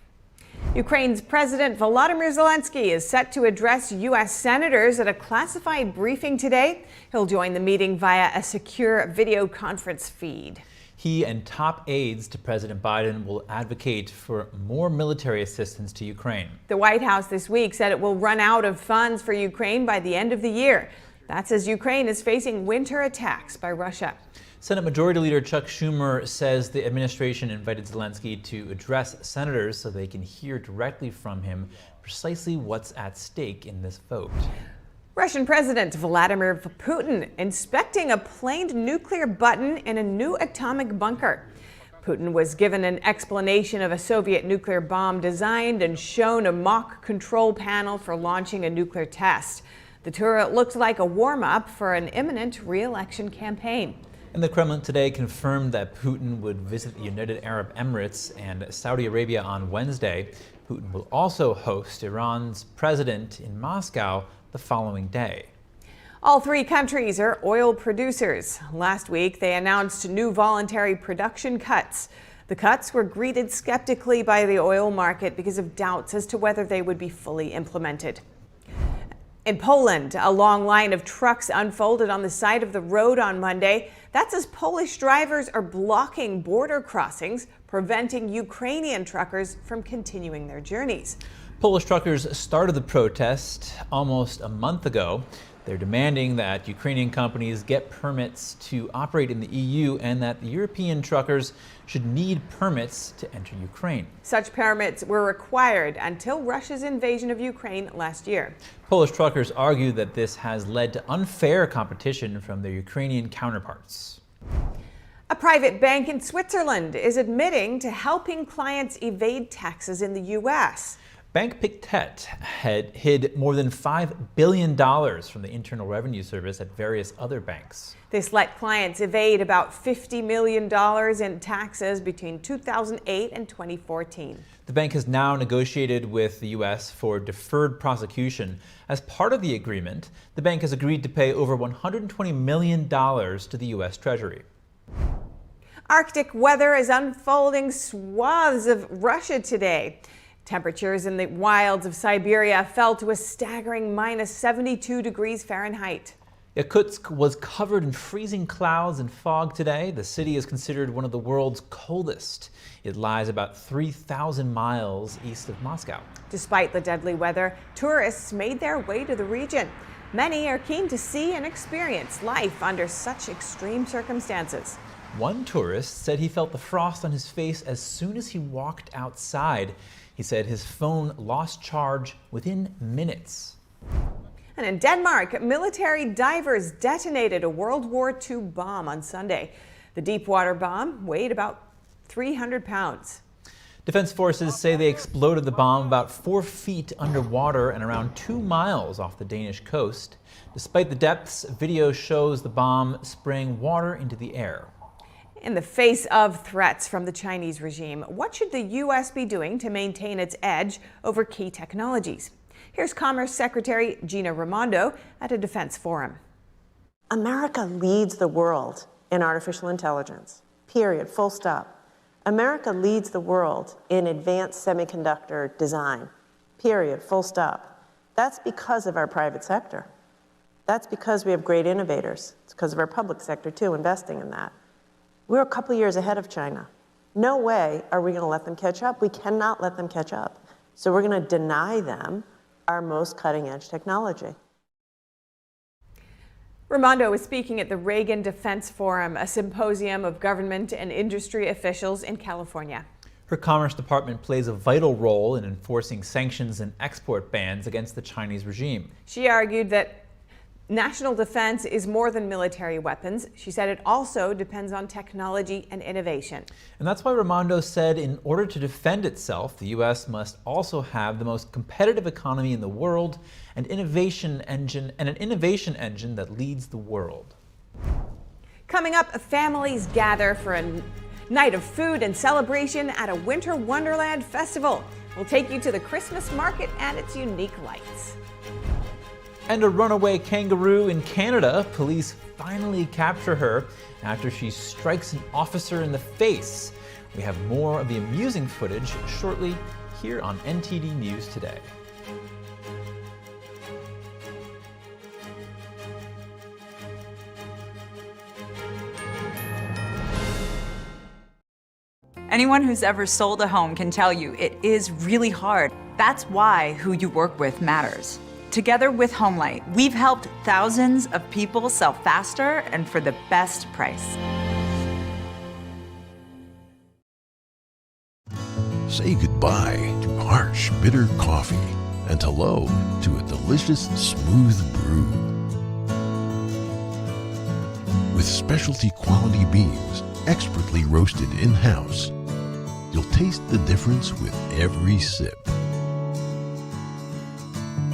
Ukraine's President Volodymyr Zelenskyy is set to address U.S. senators at a classified briefing today. He'll join the meeting via a secure video conference feed. He and top aides to President Biden will advocate for more military assistance to Ukraine. The White House this week said it will run out of funds for Ukraine by the end of the year. That's as Ukraine is facing winter attacks by Russia. Senate Majority Leader Chuck Schumer says the administration invited Zelenskyy to address senators so they can hear directly from him precisely what's at stake in this vote. Russian President Vladimir Putin inspecting a planed nuclear button in a new atomic bunker. Putin was given an explanation of a Soviet nuclear bomb designed and shown a mock control panel for launching a nuclear test. The tour looked like a warm-up for an imminent re-election campaign. And the Kremlin today confirmed that Putin would visit the United Arab Emirates and Saudi Arabia on Wednesday. Putin will also host Iran's president in Moscow the following day. All three countries are oil producers. Last week, they announced new voluntary production cuts. The cuts were greeted skeptically by the oil market because of doubts as to whether they would be fully implemented. In Poland, a long line of trucks unfolded on the side of the road on Monday. That's as Polish drivers are blocking border crossings, preventing Ukrainian truckers from continuing their journeys. Polish truckers started the protest almost a month ago. They're demanding that Ukrainian companies get permits to operate in the EU and that the European truckers should need permits to enter Ukraine. Such permits were required until Russia's invasion of Ukraine last year. Polish truckers argue that this has led to unfair competition from their Ukrainian counterparts. A private bank in Switzerland is admitting to helping clients evade taxes in the U.S. Bank Pictet had hid more than $5 billion from the Internal Revenue Service at various other banks. This let clients evade about $50 million in taxes between 2008 and 2014. The bank has now negotiated with the U.S. for deferred prosecution. As part of the agreement, the bank has agreed to pay over $120 million to the U.S. Treasury. Arctic weather is unfolding swaths of Russia today. Temperatures in the wilds of Siberia fell to a staggering minus 72 degrees Fahrenheit. Yakutsk was covered in freezing clouds and fog today. The city is considered one of the world's coldest. It lies about 3,000 miles east of Moscow. Despite the deadly weather, tourists made their way to the region. Many are keen to see and experience life under such extreme circumstances. One tourist said he felt the frost on his face as soon as he walked outside. He said his phone lost charge within minutes. And in Denmark, military divers detonated a World War II bomb on Sunday. The Deepwater bomb weighed about 300 pounds. Defense forces say they exploded the bomb about 4 feet underwater and around 2 miles off the Danish coast. Despite the depths, video shows the bomb spraying water into the air. In the face of threats from the Chinese regime, what should the U.S. be doing to maintain its edge over key technologies? Here's Commerce Secretary Gina Raimondo at a defense forum. America leads the world in artificial intelligence, period, full stop. America leads the world in advanced semiconductor design, period, full stop. That's because of our private sector. That's because we have great innovators. It's because of our public sector, too, investing in that. We're a couple years ahead of China. No way are we going to let them catch up. We cannot let them catch up. So we're going to deny them our most cutting-edge technology. Raimondo is speaking at the Reagan Defense Forum, a symposium of government and industry officials in California. Her Commerce Department plays a vital role in enforcing sanctions and export bans against the Chinese regime. She argued that national defense is more than military weapons. She said it also depends on technology and innovation. And that's why Raimondo said in order to defend itself, the U.S. must also have the most competitive economy in the world and an innovation engine that leads the world. Coming up, families gather for a night of food and celebration at a winter Wonderland festival. We'll take you to the Christmas market and its unique lights. And a runaway kangaroo in Canada. Police finally capture her after she strikes an officer in the face. We have more of the amusing footage shortly here on NTD News Today. Anyone who's ever sold a home can tell you it is really hard. That's why who you work with matters. Together with Homelight, we've helped thousands of people sell faster and for the best price. Say goodbye to harsh, bitter coffee And hello to a delicious smooth brew. With specialty quality beans, expertly roasted in-house, you'll taste the difference with every sip.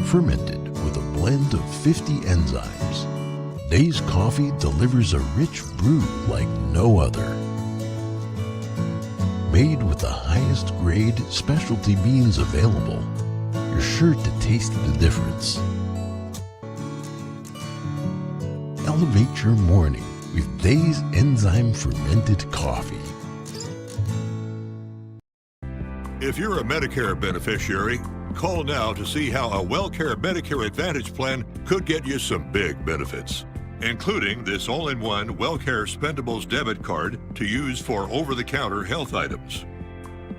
Fermented with a blend of 50 enzymes, Dave's Coffee delivers a rich brew like no other. Made with the highest grade specialty beans available, you're sure to taste the difference. Elevate your morning with Dave's enzyme fermented coffee. If you're a Medicare beneficiary, call now to see how a WellCare Medicare Advantage plan could get you some big benefits, including this all-in-one WellCare Spendables debit card to use for over-the-counter health items.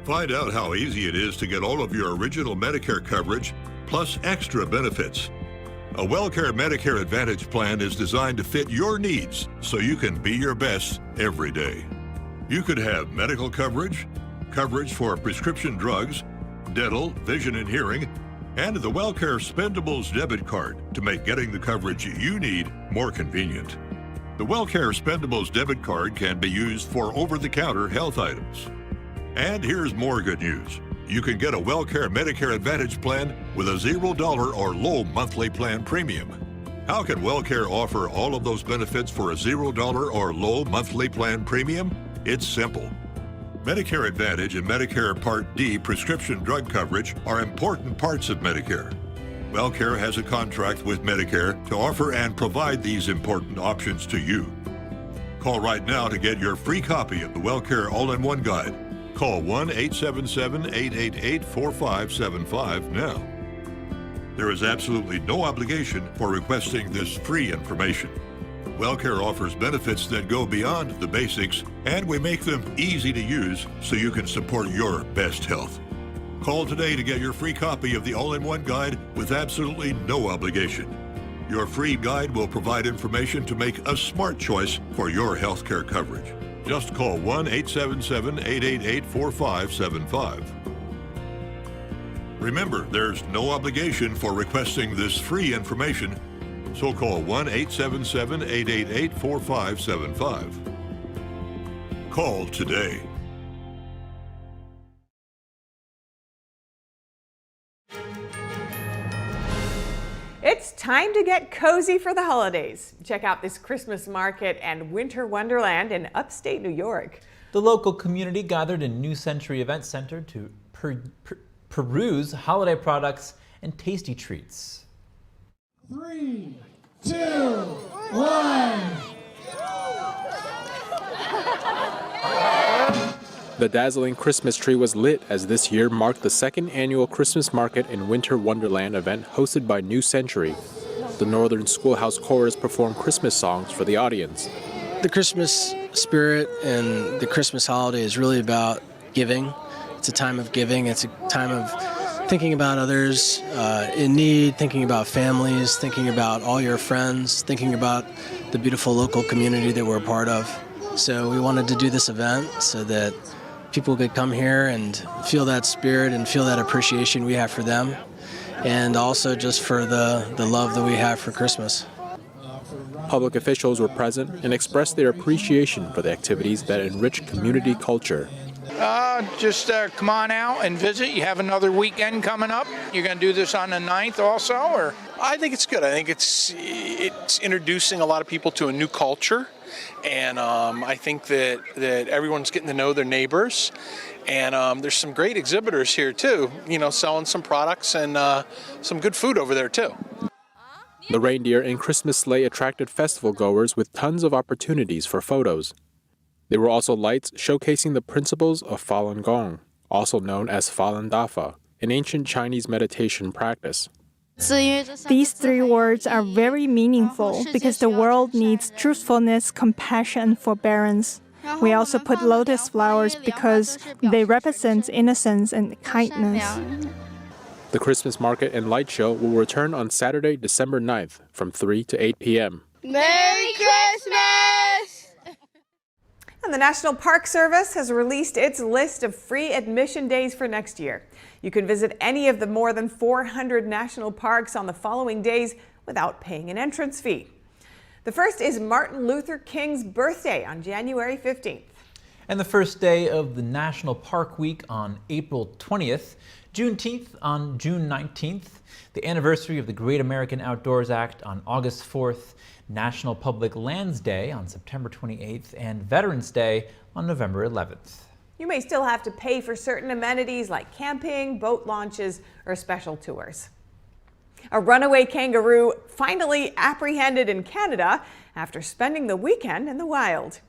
Find out how easy it is to get all of your original Medicare coverage, plus extra benefits. A WellCare Medicare Advantage plan is designed to fit your needs so you can be your best every day. You could have medical coverage, coverage for prescription drugs, dental, vision and hearing, and the WellCare Spendables debit card to make getting the coverage you need more convenient. The WellCare Spendables debit card can be used for over-the-counter health items. And here's more good news. You can get a WellCare Medicare Advantage plan with a $0 or low monthly plan premium. How can WellCare offer all of those benefits for a $0 or low monthly plan premium? It's simple. Medicare Advantage and Medicare Part D prescription drug coverage are important parts of Medicare. WellCare has a contract with Medicare to offer and provide these important options to you. Call right now to get your free copy of the WellCare All-in-One Guide. Call 1-877-888-4575 now. There is absolutely no obligation for requesting this free information. WellCare offers benefits that go beyond the basics, and we make them easy to use so you can support your best health. Call today to get your free copy of the All-in-One Guide with absolutely no obligation. Your free guide will provide information to make a smart choice for your healthcare coverage. Just call 1-877-888-4575. Remember, there's no obligation for requesting this free information, so call 1-877-888-4575. Call today. It's time to get cozy for the holidays. Check out this Christmas market and winter wonderland in upstate New York. The local community gathered in New Century Event Center to peruse holiday products and tasty treats. 3, 2, 1. The dazzling Christmas tree was lit as this year marked the second annual Christmas Market and Winter Wonderland event hosted by New Century. The Northern Schoolhouse Chorus performed Christmas songs for the audience. The Christmas spirit and the Christmas holiday is really about giving. It's a time of giving. It's a time of thinking about others in need, thinking about families, thinking about all your friends, thinking about the beautiful local community that we're a part of. So we wanted to do this event so that people could come here and feel that spirit and feel that appreciation we have for them, and also just for the love that we have for Christmas. Public officials were present and expressed their appreciation for the activities that enrich community culture. Just come on out and visit. You have another weekend coming up. You're going to do this on the 9th also, or? I think it's good. I think it's introducing a lot of people to a new culture. And I think that everyone's getting to know their neighbors. And there's some great exhibitors here, too, selling some products and some good food over there, too. The reindeer and Christmas sleigh attracted festival goers with tons of opportunities for photos. There were also lights showcasing the principles of Falun Gong, also known as Falun Dafa, an ancient Chinese meditation practice. These 3 words are very meaningful because the world needs truthfulness, compassion, and forbearance. We also put lotus flowers because they represent innocence and kindness. The Christmas market and light show will return on Saturday, December 9th from 3 to 8 p.m. Merry Christmas! And the National Park Service has released its list of free admission days for next year. You can visit any of the more than 400 national parks on the following days without paying an entrance fee. The first is Martin Luther King's birthday on January 15th. And the first day of the National Park Week on April 20th, Juneteenth on June 19th, the anniversary of the Great American Outdoors Act on August 4th, National Public Lands Day on September 28th, and Veterans Day on November 11th. You may still have to pay for certain amenities like camping, boat launches, or special tours. A runaway kangaroo finally apprehended in Canada after spending the weekend in the wild.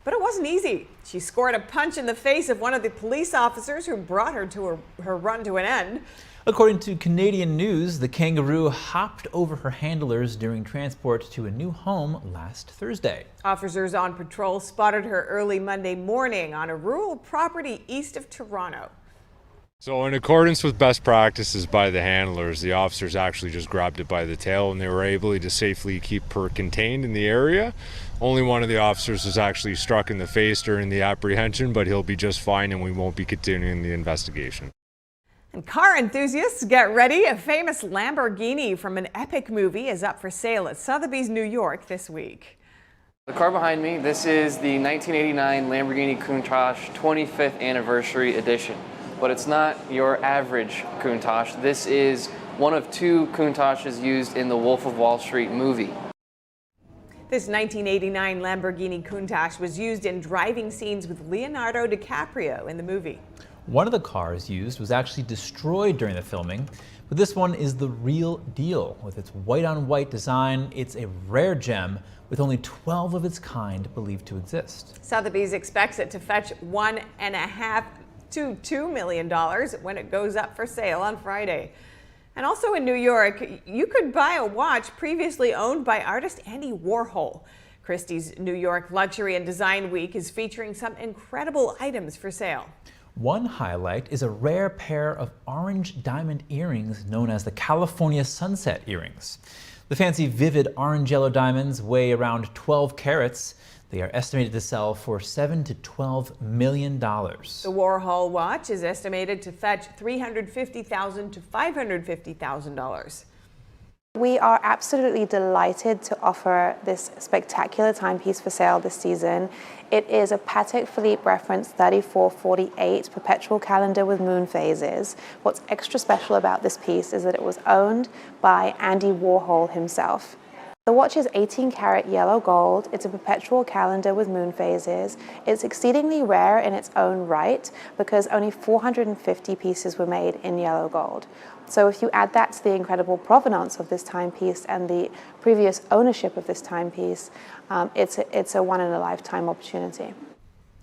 But it wasn't easy. She scored a punch in the face of one of the police officers who brought her to her run to an end. According to Canadian News, the kangaroo hopped over her handlers during transport to a new home last Thursday. Officers on patrol spotted her early Monday morning on a rural property east of Toronto. So in accordance with best practices by the handlers, the officers actually just grabbed it by the tail and they were able to safely keep her contained in the area. Only one of the officers was actually struck in the face during the apprehension, but he'll be just fine and we won't be continuing the investigation. And car enthusiasts, get ready. A famous Lamborghini from an epic movie is up for sale at Sotheby's, New York this week. The car behind me, this is the 1989 Lamborghini Countach 25th Anniversary Edition. But it's not your average Countach. This is one of two Countaches used in the Wolf of Wall Street movie. This 1989 Lamborghini Countach was used in driving scenes with Leonardo DiCaprio in the movie. One of the cars used was actually destroyed during the filming, but this one is the real deal. With its white-on-white design, it's a rare gem with only 12 of its kind believed to exist. Sotheby's expects it to fetch $1.5 to $2 million when it goes up for sale on Friday. And also in New York, you could buy a watch previously owned by artist Andy Warhol. Christie's New York Luxury and Design Week is featuring some incredible items for sale. One highlight is a rare pair of orange diamond earrings known as the California Sunset earrings. The fancy vivid orange-yellow diamonds weigh around 12 carats. They are estimated to sell for $7 to $12 million. The Warhol watch is estimated to fetch $350,000 to $550,000. We are absolutely delighted to offer this spectacular timepiece for sale this season. It is a Patek Philippe reference 3448 perpetual calendar with moon phases. What's extra special about this piece is that it was owned by Andy Warhol himself. The watch is 18-karat yellow gold. It's a perpetual calendar with moon phases. It's exceedingly rare in its own right because only 450 pieces were made in yellow gold. So if you add that to the incredible provenance of this timepiece and the previous ownership of this timepiece, it's a one-in-a-lifetime opportunity.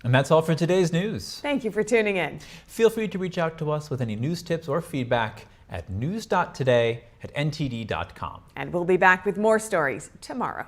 And that's all for today's news. Thank you for tuning in. Feel free to reach out to us with any news tips or feedback at news.today@ntd.com. And we'll be back with more stories tomorrow.